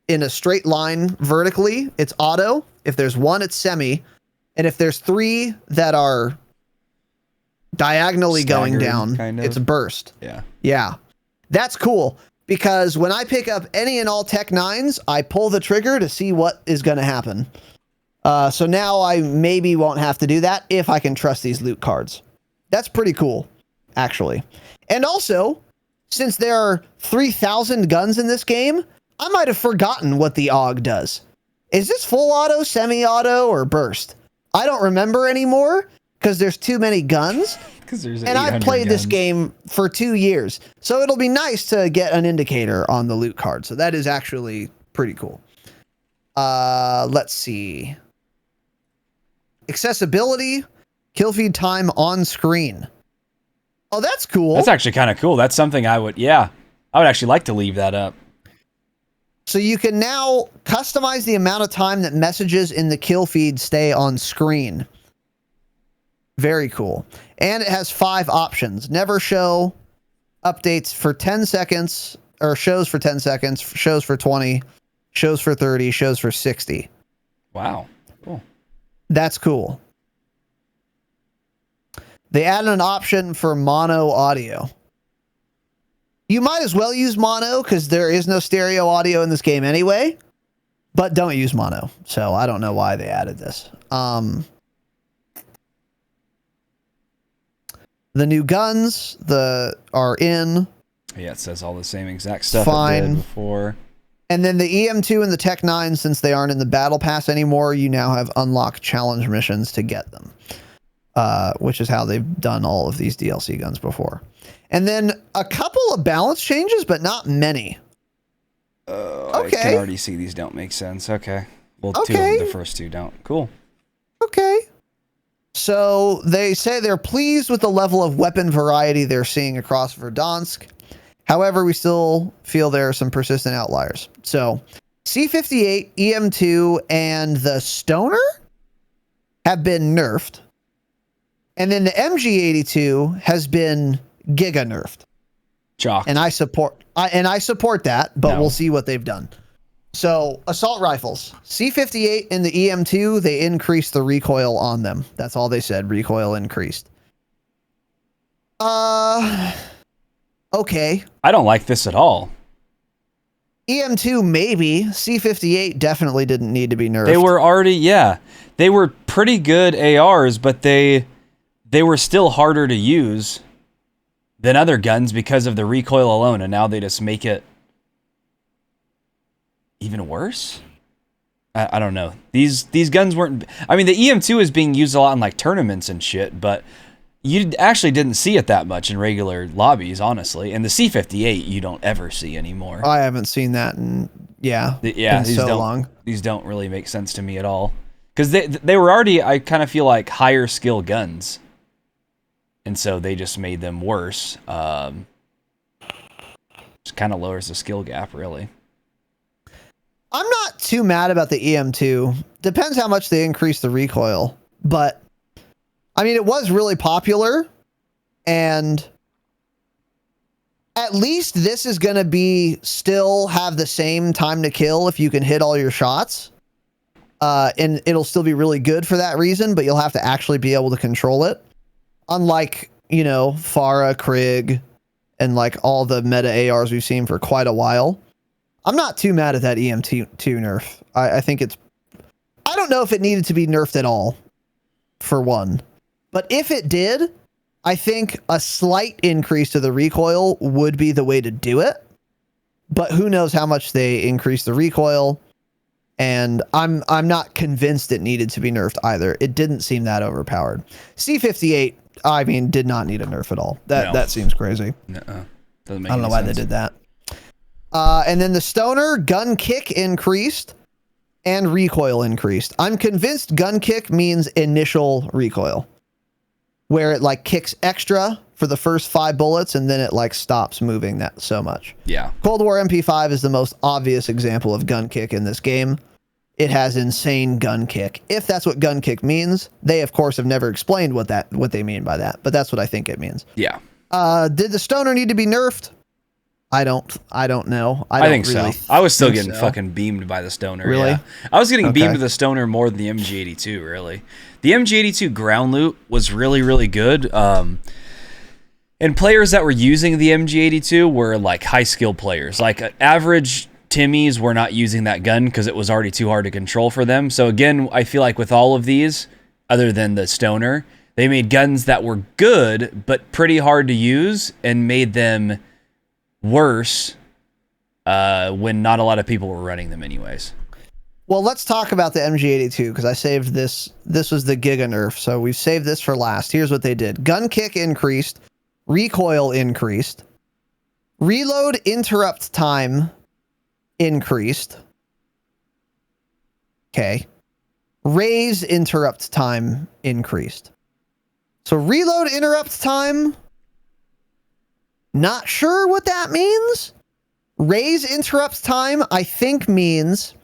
in a straight line vertically, it's auto. If there's 1, it's semi. And if there's 3 that are diagonally going down, kind of. It's burst. Yeah. Yeah. That's cool. Because when I pick up any and all Tech 9s, I pull the trigger to see what is going to happen. So now I maybe won't have to do that if I can trust these loot cards. That's pretty cool, actually. And also, since there are 3,000 guns in this game, I might have forgotten what the AUG does. Is this full auto, semi-auto, or burst? I don't remember anymore because there's too many guns. And I've played this game for 2 years. So it'll be nice to get an indicator on the loot card. So that is actually pretty cool. Let's see. Accessibility, kill feed time on screen. Oh, that's cool. That's actually kind of cool. That's something I would actually like to leave that up. So you can now customize the amount of time that messages in the kill feed stay on screen. Very cool. And it has 5 options. Never show, updates for 10 seconds, or shows for 10 seconds, shows for 20, shows for 30, shows for 60. Wow. Cool. That's cool. They added an option for mono audio. You might as well use mono because there is no stereo audio in this game anyway, but don't use mono. So I don't know why they added this. The new guns are in. Yeah, it says all the same exact stuff Fine. it did before. And then the EM2 and the Tech 9, since they aren't in the battle pass anymore, you now have unlocked challenge missions to get them. Which is how they've done all of these DLC guns before. And then a couple of balance changes, but not many. I can already see these don't make sense. Okay. Well, Okay. the first two don't. Cool. Okay. So they say they're pleased with the level of weapon variety they're seeing across Verdansk. However, we still feel there are some persistent outliers. So C58, EM2, and the Stoner have been nerfed. And then the MG82 has been giga nerfed. Jock. And I support that, but No. we'll see what they've done. So, assault rifles. C58 and the EM2, they increased the recoil on them. That's all they said. Recoil increased. Okay. I don't like this at all. EM2 maybe. C58 definitely didn't need to be nerfed. They were already, they were pretty good ARs, but they were still harder to use than other guns because of the recoil alone, and now they just make it even worse. I don't know. These guns weren't. I mean, the EM2 is being used a lot in like tournaments and shit, but you actually didn't see it that much in regular lobbies, honestly. And the C58 you don't ever see anymore. I haven't seen that in These so don't, long. These don't really make sense to me at all because they were already, I kind of feel like, higher skill guns, and so they just made them worse. Just kind of lowers the skill gap, really. I'm not too mad about the EM2. Depends how much they increase the recoil. But, I mean, it was really popular. And at least this is going to be still have the same time to kill if you can hit all your shots. And it'll still be really good for that reason, but you'll have to actually be able to control it. Unlike, you know, Farah, Krieg, and like all the meta ARs we've seen for quite a while. I'm not too mad at that EM2 nerf. I think it's... I don't know if it needed to be nerfed at all, for one. But if it did, I think a slight increase to the recoil would be the way to do it. But who knows how much they increase the recoil. And I'm not convinced it needed to be nerfed either. It didn't seem that overpowered. C58, I mean, did not need a nerf at all. That seems crazy. Nuh-uh. Doesn't make I don't know why they did that. And then the Stoner, gun kick increased and recoil increased. I'm convinced gun kick means initial recoil, where it like kicks extra for the first 5 bullets and then it like stops moving that so much. Yeah. Cold War MP5 is the most obvious example of gun kick in this game. It has insane gun kick. If that's what gun kick means, they of course have never explained what they mean by that, but that's what I think it means. Yeah. Did the Stoner need to be nerfed? I don't know. I think really so. I was still think getting so. fucking beamed by the Stoner. Really? Yeah. I was getting Okay. beamed to the Stoner more than the MG82, really. The MG82 ground loot was really, really good. And players that were using the MG82 were like high skill players. Like average Timmies were not using that gun because it was already too hard to control for them. So again, I feel like with all of these, other than the Stoner, they made guns that were good, but pretty hard to use and made them worse when not a lot of people were running them anyways. Well, let's talk about the MG82 because I saved this. This was the Giga nerf, so we've saved this for last. Here's what they did. Gun kick increased. Recoil increased. Reload interrupt time increased. Okay. Raise interrupt time increased. So reload interrupt time... Not sure what that means. Raise interrupts time, I think means,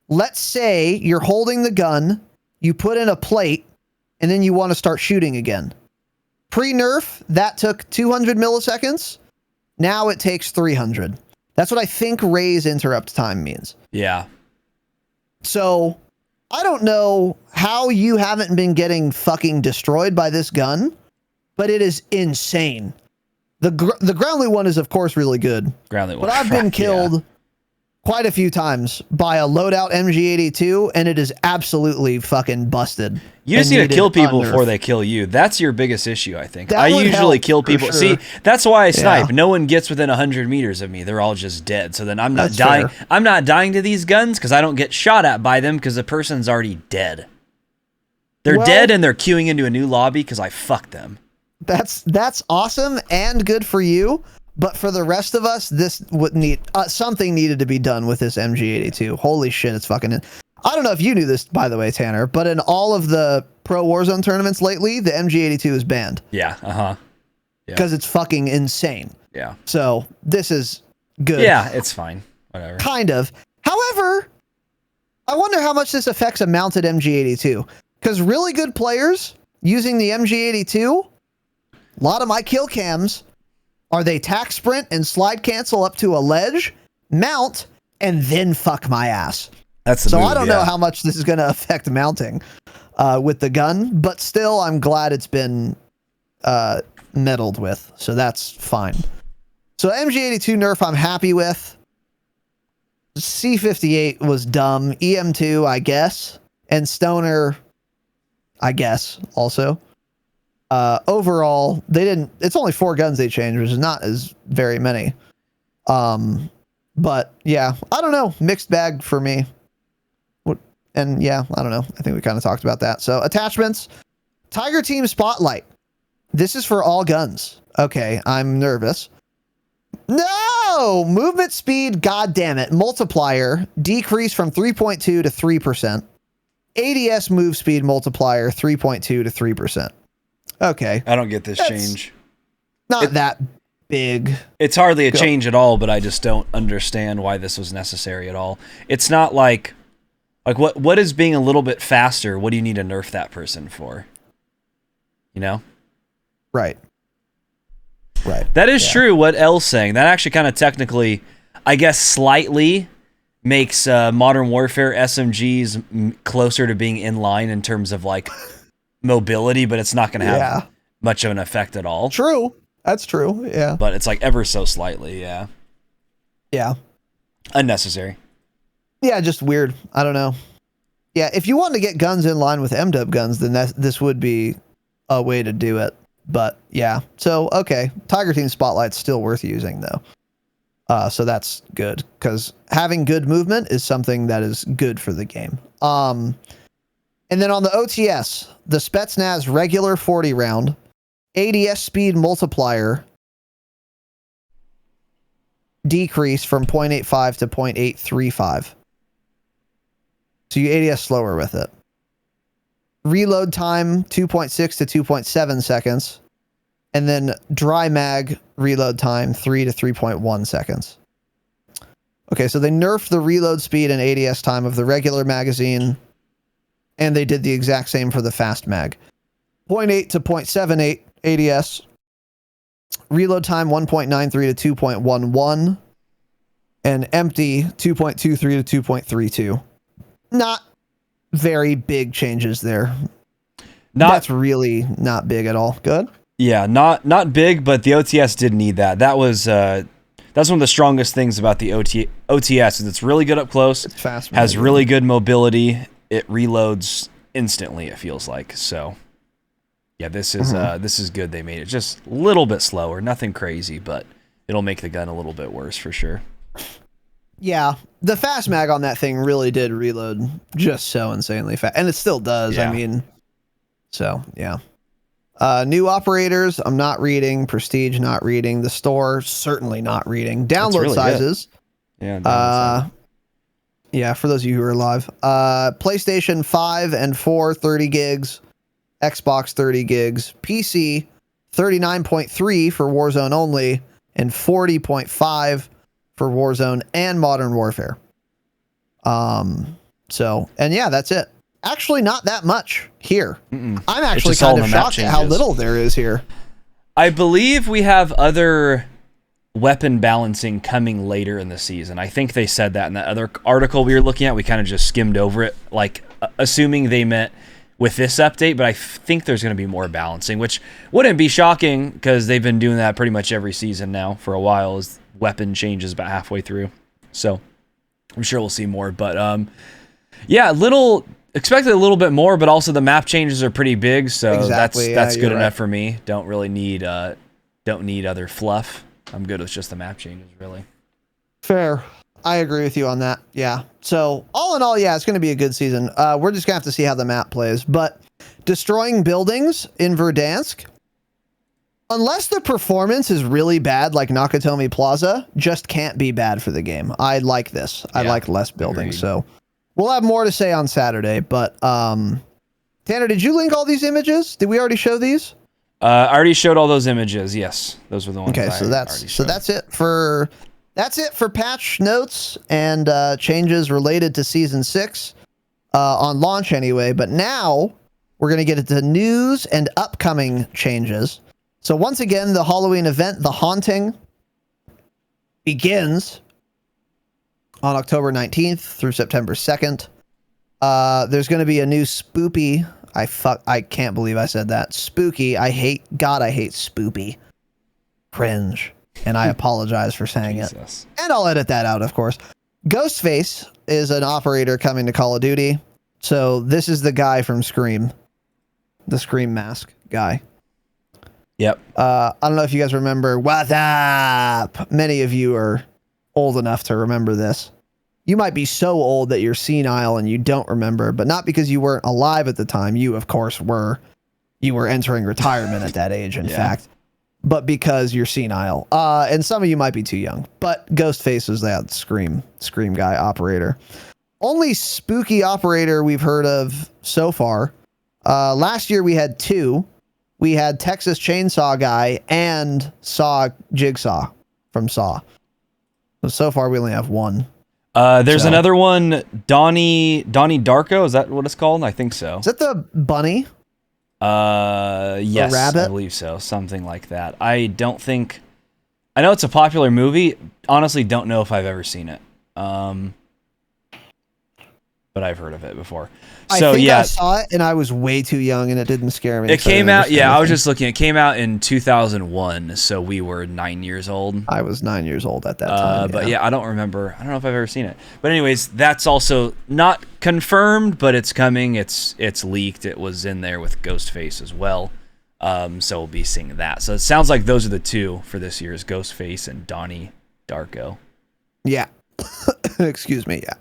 let's say you're holding the gun, you put in a plate, and then you want to start shooting again. Pre-nerf, that took 200 milliseconds. Now it takes 300. That's what I think raise interrupt time means. Yeah. So, I don't know how you haven't been getting fucking destroyed by this gun, but it is insane. The ground loot one is, of course, really good. Ground loot But one. I've been killed. quite a few times by a loadout MG82, and it is absolutely fucking busted. You just need to needed kill people a nerf. before they kill you. That's your biggest issue, I think. That I would usually help, kill for people. sure. See, that's why I snipe. Yeah. No one gets within 100 meters of me. They're all just dead. So then I'm not That's dying. fair. I'm not dying to these guns because I don't get shot at by them because the person's already dead. They're Well- dead and they're queuing into a new lobby because I fucked them. That's awesome and good for you. But for the rest of us, this would need something needed to be done with this MG82. Holy shit, it's fucking. I don't know if you knew this, by the way, Tanner, but in all of the Pro Warzone tournaments lately, the MG82 is banned Yeah. Yeah. because it's fucking insane. Yeah. So this is good. Yeah, it's fine. Whatever. Kind of. However, I wonder how much this affects a mounted MG82. Because really good players using the MG82, a lot of my kill cams are they tack sprint and slide cancel up to a ledge, mount, and then fuck my ass. That's the So move, I don't know how much this is going to affect mounting with the gun, but still I'm glad it's been meddled with. So that's fine. So MG82 nerf I'm happy with. C58 was dumb. EM2, I guess. And Stoner, I guess, also. Overall, they didn't. It's only 4 guns they changed, which is not as very many. But yeah, I don't know. Mixed bag for me. And yeah, I don't know. I think we kind of talked about that. So attachments, Tiger Team Spotlight. This is for all guns. Okay, I'm nervous. No! Movement speed, god damn it. Multiplier, decrease from 3.2 to 3%. ADS move speed multiplier, 3.2 to 3%. Okay. I don't get this That's change. Not that big. It's hardly a change at all, but I just don't understand why this was necessary at all. It's not like what is being a little bit faster? What do you need to nerf that person for? You know? Right. Right. That is true, what L's saying. That actually kind of technically, I guess, slightly makes Modern Warfare SMGs closer to being in line in terms of, like, mobility, but it's not going to have much of an effect at all. True. That's true. Yeah. But it's, like, ever so slightly, yeah. Yeah. Unnecessary. Yeah, just weird. I don't know. Yeah, if you want to get guns in line with MW guns, then this would be a way to do it. But yeah, so okay, Tiger Team Spotlight's still worth using though. So that's good because having good movement is something that is good for the game. And then on the OTS, the Spetsnaz regular 40 round, ADS speed multiplier decrease from 0.85 to 0.835. So you ADS slower with it. Reload time 2.6 to 2.7 seconds. And then dry mag reload time 3 to 3.1 seconds. Okay, so they nerfed the reload speed and ADS time of the regular magazine. And they did the exact same for the fast mag. 0.8 to 0.78 ADS. Reload time 1.93 to 2.11. And empty 2.23 to 2.32. Not very big changes there. That's really not big at all. Good. Yeah, not big, but the OTS did need that. That's one of the strongest things about the OTS is it's really good up close. It's fast. Has really good mobility. It reloads instantly, it feels like. So yeah, this is good. They made it just a little bit slower, nothing crazy, but it'll make the gun a little bit worse for sure. Yeah, the fast mag on that thing really did reload just so insanely fast, and it still does. Yeah. I mean, so yeah. New operators, I'm not reading. Prestige, not reading. The store, certainly not reading. Download really sizes. Yeah. Yeah, for those of you who are live. PlayStation 5 and 4, 30 gigs. Xbox, 30 gigs. PC, 39.3 for Warzone only, and 40.5 for Warzone and Modern Warfare. So, and yeah, that's it. Actually, not that much here. I'm actually kind of shocked at how little there is here. I believe we have other weapon balancing coming later in the season. I think they said that in that other article we were looking at. We kind of just skimmed over it, like assuming they meant with this update, but I think there's going to be more balancing, which wouldn't be shocking because they've been doing that pretty much every season now for a while as weapon changes about halfway through. So I'm sure we'll see more, but yeah, expected a little bit more, but also the map changes are pretty big, so Exactly, that's yeah, good you're enough right. for me. Don't really need other fluff. I'm good with just the map changes, really. Fair. I agree with you on that. Yeah. So all in all, yeah, it's going to be a good season. We're just going to have to see how the map plays. But destroying buildings in Verdansk, unless the performance is really bad, like Nakatomi Plaza, just can't be bad for the game. I like this. I Yeah, like less building. agreed. So we'll have more to say on Saturday. But Tanner, did you link all these images? Did we already show these? I already showed all those images. Yes, those were the ones. Okay, I so already showed. that's it for patch notes and changes related to season 6 on launch anyway. But now we're gonna get into news and upcoming changes. So once again, the Halloween event, The Haunting, begins on October 19th through September 2nd. There's going to be a new spoopy. I can't believe I said that. Spooky. I hate spoopy. Cringe. And I apologize for saying it. And I'll edit that out, of course. Ghostface is an operator coming to Call of Duty. So this is the guy from Scream. The Scream mask guy. Yep. I don't know if you guys remember. What's up? Many of you are old enough to remember this. You might be so old that you're senile and you don't remember, but not because you weren't alive at the time. You, of course, were. You were entering retirement at that age, in fact. But because you're senile. And some of you might be too young. But Ghostface is that Scream guy operator. Only spooky operator we've heard of so far. Last year we had 2. We had Texas Chainsaw Guy and Saw Jigsaw from Saw. So far we only have 1. There's another one, Donnie Darko. Is that what it's called? I think so. Is that the bunny? Yes, the rabbit? I believe so. Something like that. I know it's a popular movie. Honestly, don't know if I've ever seen it. But I've heard of it before. So I think yeah, I saw it and I was way too young and it didn't scare me. it came out. Yeah, I was just looking. It came out in 2001, so we were 9 years old. I was 9 years old at that time. But yeah, I don't remember. I don't know if I've ever seen it. But anyways, that's also not confirmed, but it's coming. It's leaked. It was in there with Ghostface as well. So we'll be seeing that. So it sounds like those are the 2 for this year's Ghostface and Donnie Darko. Yeah. Excuse me. Yeah.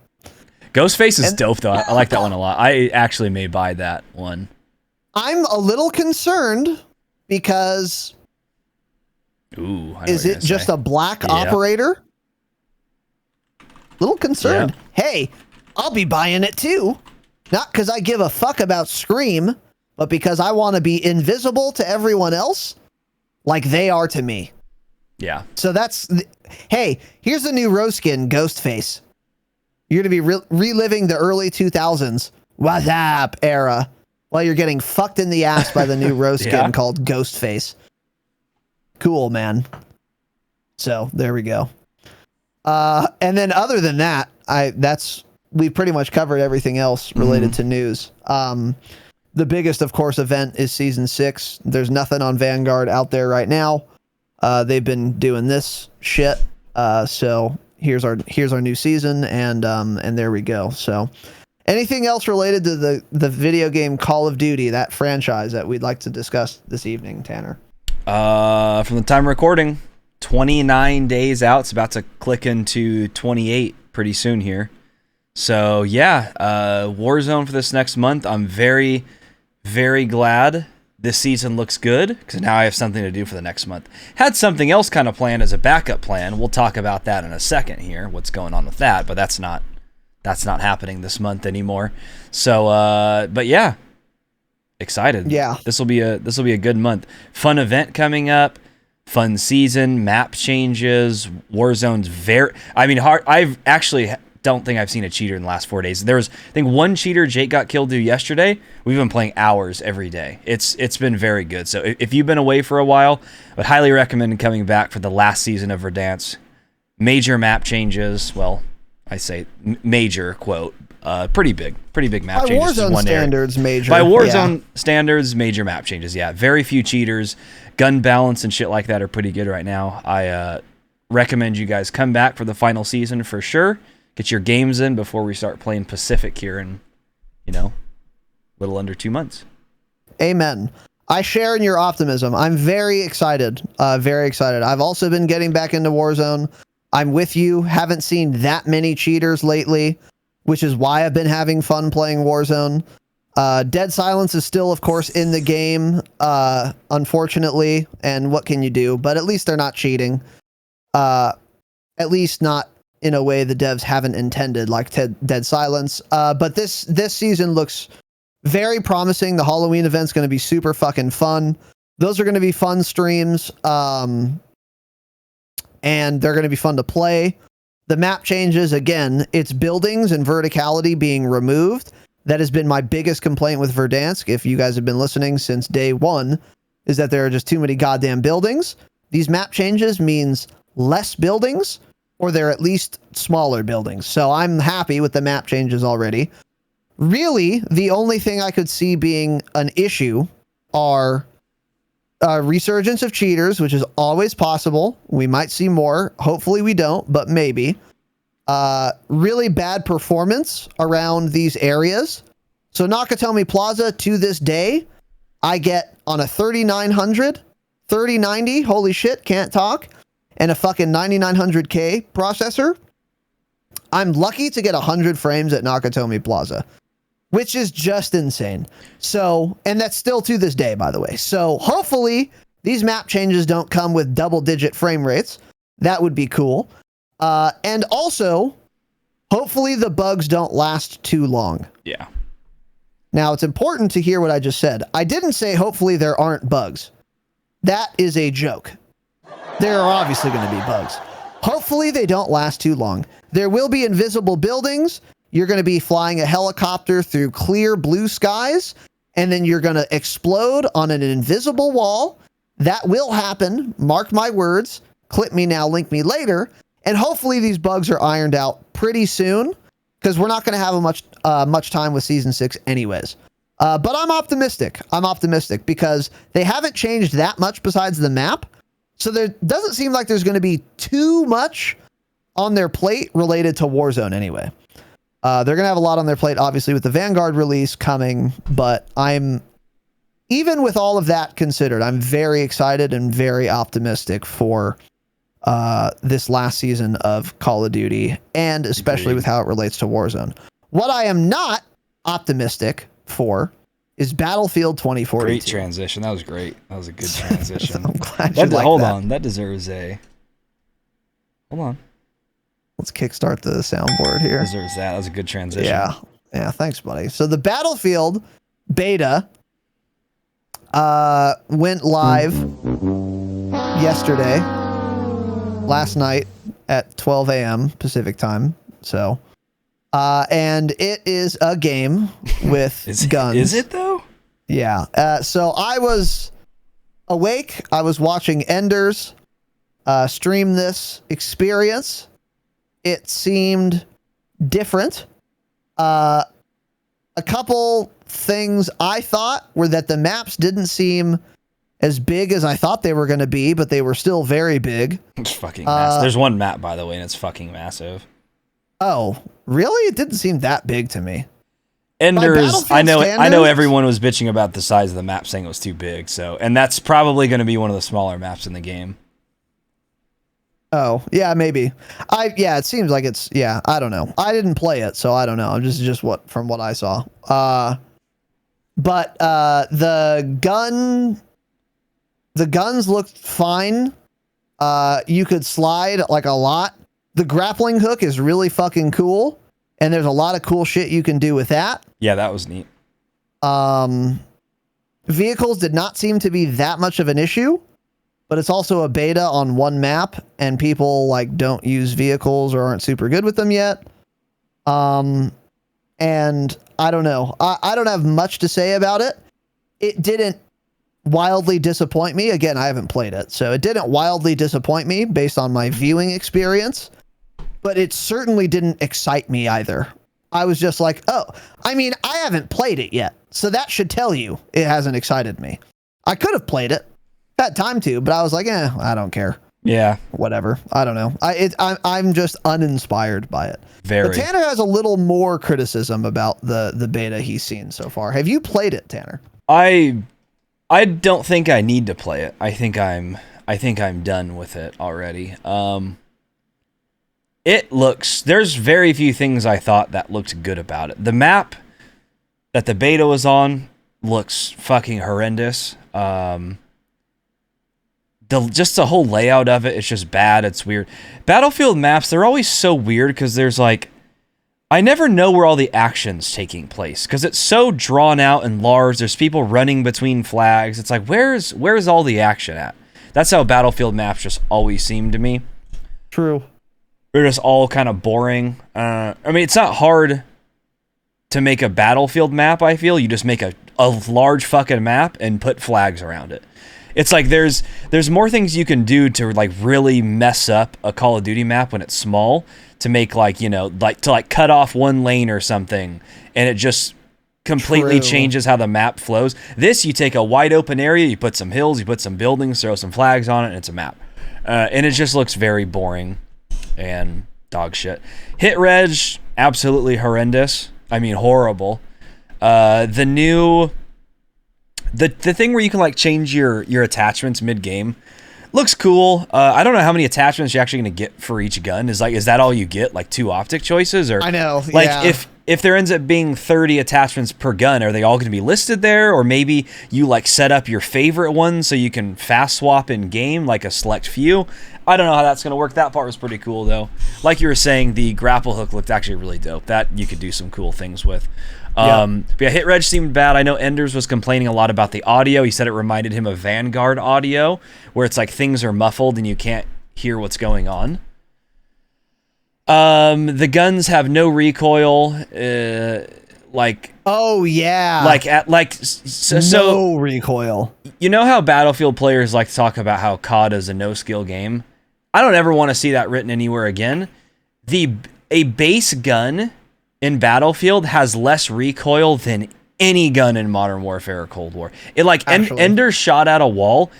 Ghostface is dope though. I like that one a lot. I actually may buy that one. I'm a little concerned because is it just a black operator? Little concerned. Yeah. Hey, I'll be buying it too. Not because I give a fuck about Scream, but because I want to be invisible to everyone else like they are to me. Yeah. So hey, here's a new rose skin, Ghostface. You're going to be reliving the early 2000s what's up era while you're getting fucked in the ass by the new rose skin called Ghostface. Cool, man. So there we go. And then other than that, we've pretty much covered everything else related to news. The biggest, of course, event is season 6. There's nothing on Vanguard out there right now. They've been doing this shit. So here's our new season, and there we go. So anything else related to the video game Call of Duty, that franchise, that we'd like to discuss this evening, Tanner? From the time of recording, 29 days out. It's about to click into 28 pretty soon here. So yeah, Warzone for this next month. I'm very, very glad this season looks good because now I have something to do for the next month. Had something else kind of planned as a backup plan. We'll talk about that in a second here, what's going on with that, but that's not happening this month anymore. So but yeah, excited. Yeah, this will be a good month. Fun event coming up, fun season, map changes. Warzone's hard. I've actually don't think I've seen a cheater in the last 4 days. There was, I think, one cheater Jake got killed to yesterday. We've been playing hours every day. It's been very good. So if you've been away for a while, I would highly recommend coming back for the last season of Verdansk. Major map changes. Well, I say major, quote. Pretty big map changes. By Warzone standards, major. By Warzone standards, major map changes. Yeah, very few cheaters. Gun balance and shit like that are pretty good right now. I recommend you guys come back for the final season for sure. get your games in before we start playing Pacific here in, a little under 2 months. Amen. I share in your optimism. I'm very excited. Very excited. I've also been getting back into Warzone. I'm with you. Haven't seen that many cheaters lately, which is why I've been having fun playing Warzone. Dead Silence is still, of course, in the game, unfortunately. And what can you do? But at least they're not cheating. At least not in a way the devs haven't intended, like Dead Silence. But this season looks very promising. The Halloween event's going to be super fucking fun. Those are going to be fun streams. And they're going to be fun to play. The map changes, again, it's buildings and verticality being removed. That has been my biggest complaint with Verdansk, if you guys have been listening since day one, is that there are just too many goddamn buildings. These map changes means less buildings, or they're at least smaller buildings. So I'm happy with the map changes already. Really, the only thing I could see being an issue are resurgence of cheaters, which is always possible. We might see more. Hopefully we don't, but maybe. Really bad performance around these areas. So Nakatomi Plaza, to this day, I get on a 3900, 3090, holy shit, can't talk, and a fucking 9900K processor. I'm lucky to get 100 frames at Nakatomi Plaza, which is just insane. So, and that's still to this day, by the way. So hopefully these map changes don't come with double-digit frame rates. That would be cool. And also, hopefully the bugs don't last too long. Yeah. Now, it's important to hear what I just said. I didn't say hopefully there aren't bugs. That is a joke. There are obviously going to be bugs. Hopefully they don't last too long. There will be invisible buildings. You're going to be flying a helicopter through clear blue skies, and then you're going to explode on an invisible wall. That will happen. Mark my words. Clip me now, link me later. And hopefully these bugs are ironed out pretty soon, because we're not going to have much time with Season 6 anyways. But I'm optimistic. I'm optimistic because they haven't changed that much besides the map. So there doesn't seem like there's going to be too much on their plate related to Warzone anyway. They're going to have a lot on their plate, obviously, with the Vanguard release coming. But even with all of that considered, I'm very excited and very optimistic for this last season of Call of Duty, and especially with how it relates to Warzone. What I am not optimistic for is Battlefield 2042. Great transition. That was great. That was a good transition. I'm glad you like hold that. on. That deserves a... Hold on. Let's kickstart the soundboard here. Deserves that. That was a good transition. Yeah. Yeah, thanks, buddy. So the Battlefield beta went live yesterday, last night at 12 a.m. Pacific time. So, and it is a game with guns. Is it though? Yeah. So I was awake. I was watching Enders stream this experience. It seemed different. A couple things I thought were that the maps didn't seem as big as I thought they were going to be, but they were still very big. It's fucking massive. There's one map, by the way, and it's fucking massive. Oh, really? It didn't seem that big to me. Enders, I know standards? everyone was bitching about the size of the map, saying it was too big. So, and that's probably going to be one of the smaller maps in the game. Oh, yeah, maybe. It seems like it's, I don't know. I didn't play it, so I don't know. Just from what I saw. But the guns looked fine. You could slide like a lot. The grappling hook is really fucking cool, and there's a lot of cool shit you can do with that. Yeah, that was neat. Vehicles did not seem to be that much of an issue. But it's also a beta on one map, and people like don't use vehicles or aren't super good with them yet. And I don't know. I don't have much to say about it. It didn't wildly disappoint me. Again, I haven't played it, so it didn't wildly disappoint me based on my viewing experience. But it certainly didn't excite me either. I was just like, oh, I mean, I haven't played it yet, so that should tell you it hasn't excited me. I could have played it. Had time to, but I was like, I don't care. Yeah. whatever. I don't know. I'm just uninspired by it. Very. But Tanner has a little more criticism about the beta he's seen so far. Have you played it, Tanner? I don't think I need to play it. I think I'm done with it already. There's very few things I thought that looked good about it. The map that the beta was on looks fucking horrendous. Just the whole layout of it's just bad. It's weird. Battlefield maps, they're always so weird because there's like, I never know where all the action's taking place because it's so drawn out and large. There's people running between flags. It's like, where's all the action at? That's how Battlefield maps just always seem to me. True. They're just all kind of boring. I mean, it's not hard to make a Battlefield map, I feel. You just make a large fucking map and put flags around it. It's like there's more things you can do to like really mess up a Call of Duty map when it's small, to make like, you know, like to like cut off one lane or something, and it just completely changes how the map flows. This, you take a wide open area, you put some hills, you put some buildings, throw some flags on it, and it's a map. And it just looks very boring and dog shit. Hit reg, absolutely horrendous. I mean, horrible. The new... The thing where you can like change your attachments mid-game looks cool. I don't know how many attachments you're actually going to get for each gun. Is that all you get? Like 2 optic choices? Or I know. Like yeah. if there ends up being 30 attachments per gun, are they all going to be listed there? Or maybe you like set up your favorite one so you can fast swap in game, like a select few. I don't know how that's going to work. That part was pretty cool though. Like you were saying, the grapple hook looked actually really dope. That you could do some cool things with. But yeah, hit reg seemed bad. I know Enders was complaining a lot about the audio. He said it reminded him of Vanguard audio, where it's like things are muffled and you can't hear what's going on. The guns have no recoil. Oh yeah. So recoil. You know how Battlefield players like to talk about how COD is a no-skill game? I don't ever want to see that written anywhere again. A base gun in Battlefield has less recoil than any gun in Modern Warfare or Cold War. It like Ender shot at a wall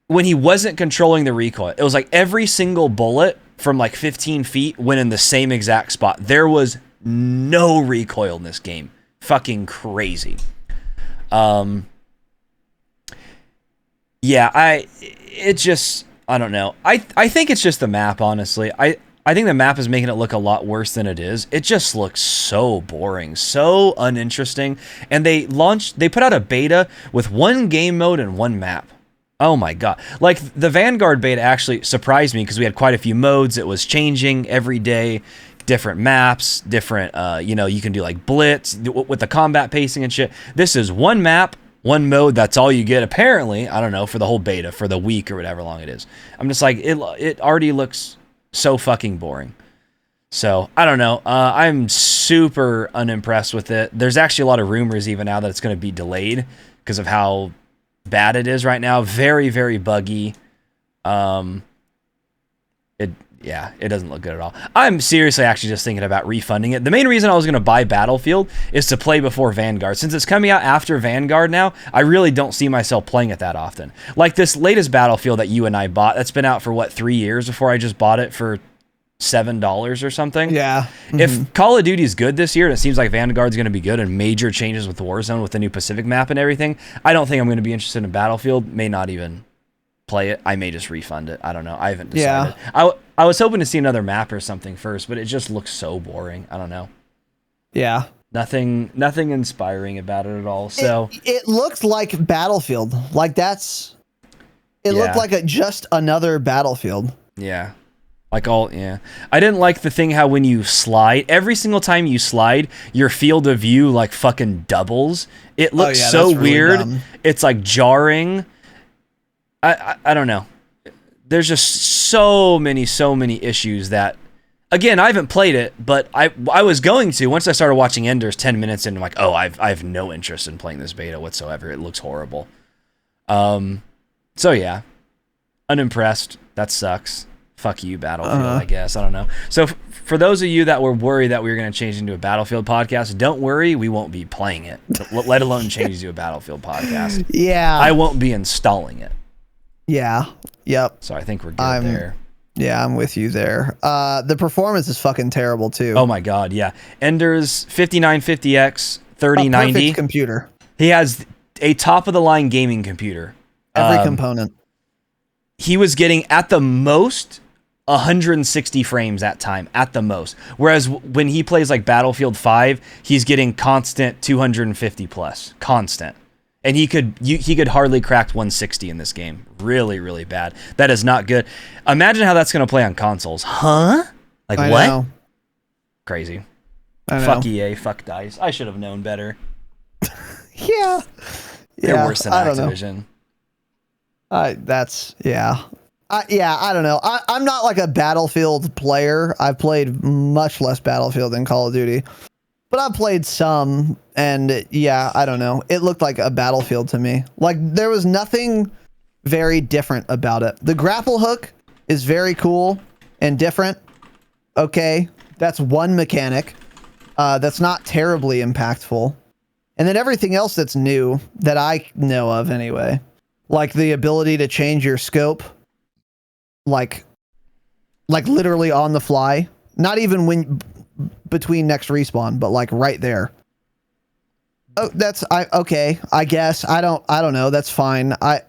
when he wasn't controlling the recoil. It was like every single bullet from like 15 feet went in the same exact spot. There was no recoil in this game. Fucking crazy. Yeah, I don't know. I think it's just the map, honestly. I think the map is making it look a lot worse than it is. It just looks so boring, so uninteresting. And they put out a beta with 1 game mode and 1 map. Oh my god. Like, the Vanguard beta actually surprised me because we had quite a few modes. It was changing every day, different maps, different, you can do like blitz with the combat pacing and shit. This is 1 map, 1 mode. That's all you get, apparently. I don't know, for the whole beta, for the week or whatever long it is. I'm just like, it already looks so fucking boring. So, I don't know. I'm super unimpressed with it. There's actually a lot of rumors even now that it's going to be delayed because of how bad it is right now. Very, very buggy. It doesn't look good at all. I'm seriously actually just thinking about refunding it. The main reason I was going to buy Battlefield is to play before Vanguard. Since it's coming out after Vanguard now, I really don't see myself playing it that often. Like this latest Battlefield that you and I bought, that's been out for 3 years before I just bought it for $7 or something. Yeah. Mm-hmm. If Call of Duty is good this year, and it seems like Vanguard's going to be good, and major changes with Warzone with the new Pacific map and everything, I don't think I'm going to be interested in Battlefield. May not even play it. I may just refund it. I don't know. I haven't decided. Yeah. I was hoping to see another map or something first, but it just looks so boring. I don't know. Yeah. Nothing inspiring about it at all. So it looked like Battlefield. Like it looked like just another Battlefield. Yeah. I didn't like the thing how when you slide, every single time you slide, your field of view like fucking doubles. It looks so weird. Really, it's like jarring. I don't know. There's just so many issues that, again, I haven't played it, but I was going to once I started watching Enders 10 minutes in. I'm like, oh, I have no interest in playing this beta whatsoever. It looks horrible. So yeah, unimpressed. That sucks. Fuck you, Battlefield. I guess I don't know. So for those of you that were worried that we were going to change into a Battlefield podcast, don't worry, we won't be playing it. Let alone change to a Battlefield podcast. Yeah, I won't be installing it. Yeah. Yep. So I think we're good there. Yeah, I'm with you there. The performance is fucking terrible too. Oh my god, yeah. Ender's 5950X, A 3090. perfect computer. He has a top of the line gaming computer. Every component. He was getting at the most 160 frames at time, at the most. Whereas when he plays like Battlefield 5, he's getting constant 250 plus, constant. And he could hardly crack 160 in this game. Really, really bad. That is not good. Imagine how that's going to play on consoles. Huh? Like I what? know. Crazy. I know. Fuck EA, fuck DICE. I should have known better. Yeah. They're worse than Activision. I don't know. I'm not like a Battlefield player. I've played much less Battlefield than Call of Duty, but I've played some, and yeah, I don't know. It looked like a Battlefield to me. Like there was nothing very different about it. The grapple hook is very cool and different. Okay, that's one mechanic. That's not terribly impactful. And then everything else that's new that I know of anyway, like the ability to change your scope, like literally on the fly, not even when between next respawn, but like right there. Oh, okay. I guess I don't know. That's fine. I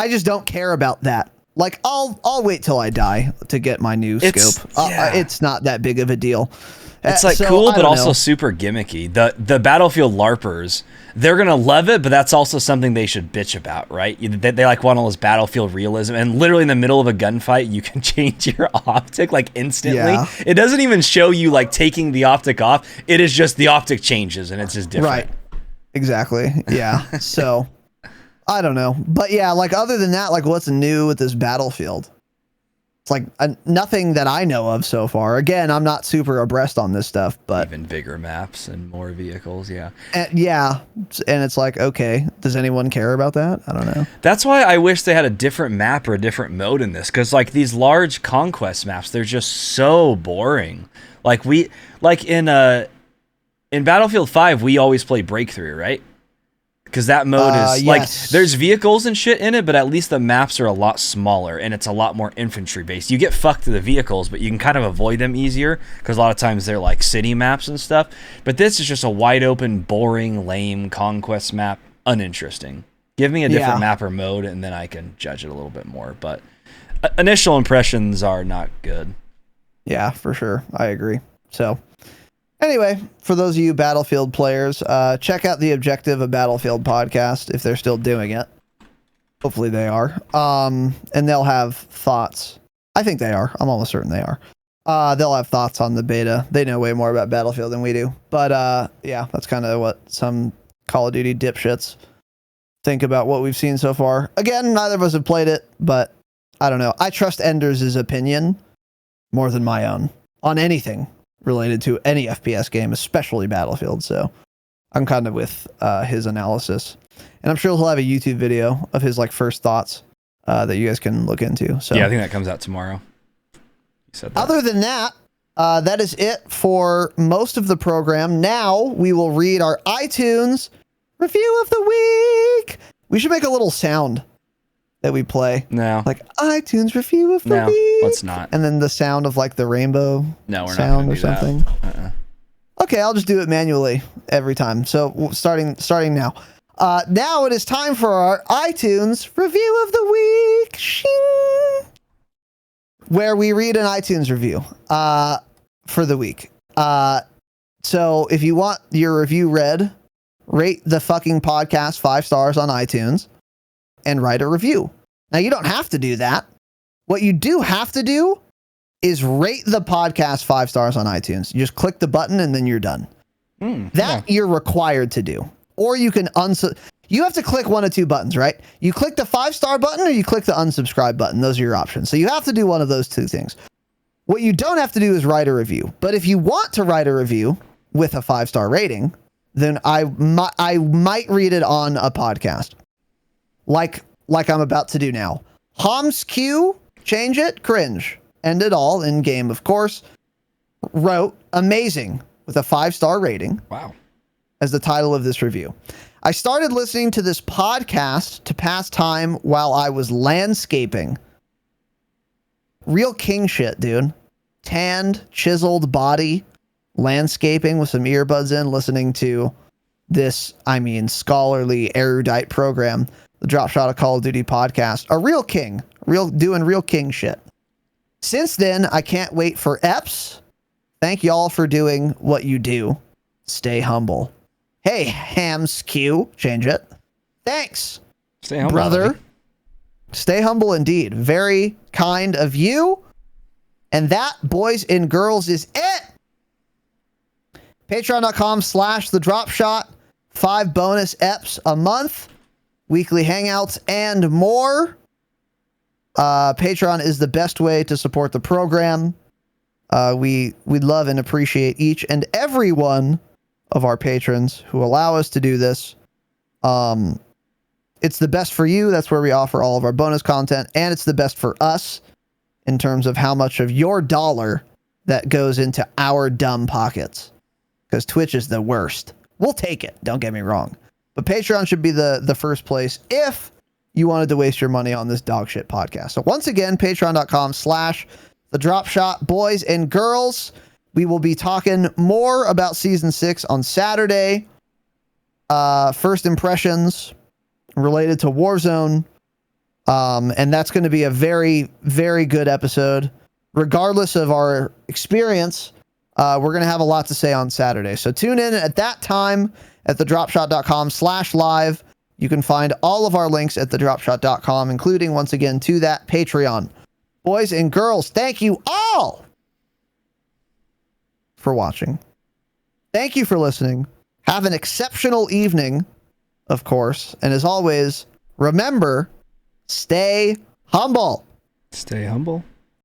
just don't care about that. Like I'll wait till I die to get my new scope. It's not that big of a deal. It's like cool, but also super gimmicky. The Battlefield LARPers, they're gonna love it, but that's also something they should bitch about, right? They like want all this Battlefield realism, and literally in the middle of a gunfight, you can change your optic like instantly. Yeah. It doesn't even show you like taking the optic off. It is just the optic changes, and it's just different. Right. Exactly. Yeah. So I don't know, but yeah, like other than that, like what's new with this Battlefield? It's like nothing that I know of so far. Again, I'm not super abreast on this stuff, but even bigger maps and more vehicles. Yeah. And it's like, okay, does anyone care about that? I don't know. That's why I wish they had a different map or a different mode in this. Cause like these large conquest maps, they're just so boring. Like in Battlefield 5, we always play Breakthrough, right? Because that mode is like there's vehicles and shit in it, but at least the maps are a lot smaller and it's a lot more infantry based. You get fucked to the vehicles, but you can kind of avoid them easier because a lot of times they're like city maps and stuff. But this is just a wide open, boring, lame conquest map, uninteresting. Give me a different map or mode and then I can judge it a little bit more. But initial impressions are not good. Yeah, for sure. I agree. So anyway, for those of you Battlefield players, check out the Objective of Battlefield podcast if they're still doing it. Hopefully they are. And they'll have thoughts. I think they are. I'm almost certain they are. They'll have thoughts on the beta. They know way more about Battlefield than we do. But yeah, that's kind of what some Call of Duty dipshits think about what we've seen so far. Again, neither of us have played it, but I don't know. I trust Enders' opinion more than my own on anything related to any FPS game, especially Battlefield. So I'm kind of with his analysis, and I'm sure he'll have a YouTube video of his like first thoughts that you guys can look into. So yeah, I think that comes out tomorrow. You said that. Other than that, that is it for most of the program. Now we will read our iTunes review of the week. We should make a little sound that we play. No. Like iTunes review of the week. Let's not. And then the sound of like the rainbow we're sound not or something. Okay, I'll just do it manually every time. So starting now. Now it is time for our iTunes review of the week. Shing! Where we read an iTunes review for the week. So if you want your review read, rate the fucking podcast 5 stars on iTunes and write a review. Now, you don't have to do that. What you do have to do is rate the podcast 5 stars on iTunes. You just click the button and then you're done. You're required to do. Or you can you have to click one of two buttons, right? You click the 5-star button or you click the unsubscribe button. Those are your options. So you have to do one of those two things. What you don't have to do is write a review. But if you want to write a review with a 5-star rating, then I might read it on a podcast. Like I'm about to do now. Homs Q, change it, cringe. End it all in game, of course. Wrote amazing with a 5-star rating. Wow. As the title of this review. I started listening to this podcast to pass time while I was landscaping. real king shit, dude. Tanned, chiseled body, landscaping with some earbuds in, listening to this, scholarly, erudite program, the Dropshot of Call of Duty podcast. A real king, doing real king shit. Since then, I can't wait for EPS. Thank y'all for doing what you do. Stay humble. Hey, Hams Q, change it. Thanks, Stay humble, brother. buddy. Stay humble indeed. Very kind of you. And that, boys and girls, is it. Patreon.com/thedropshot. 5 bonus EPs a month. Weekly hangouts and more. Patreon is the best way to support the program. We love and appreciate each and every one of our patrons who allow us to do this. It's the best for you. That's where we offer all of our bonus content. And it's the best for us in terms of how much of your dollar that goes into our dumb pockets. Because Twitch is the worst. We'll take it. Don't get me wrong. But Patreon should be the first place if you wanted to waste your money on this dog shit podcast. So once again, patreon.com/thedropshot. Boys and girls, we will be talking more about season 6 on Saturday. First impressions related to Warzone. And that's going to be a very, very good episode. Regardless of our experience, we're going to have a lot to say on Saturday. So tune in at that time at thedropshot.com/live. You can find all of our links at thedropshot.com, including, once again, to that Patreon. Boys and girls, thank you all for watching. Thank you for listening. Have an exceptional evening, of course. And as always, remember, stay humble. Stay humble.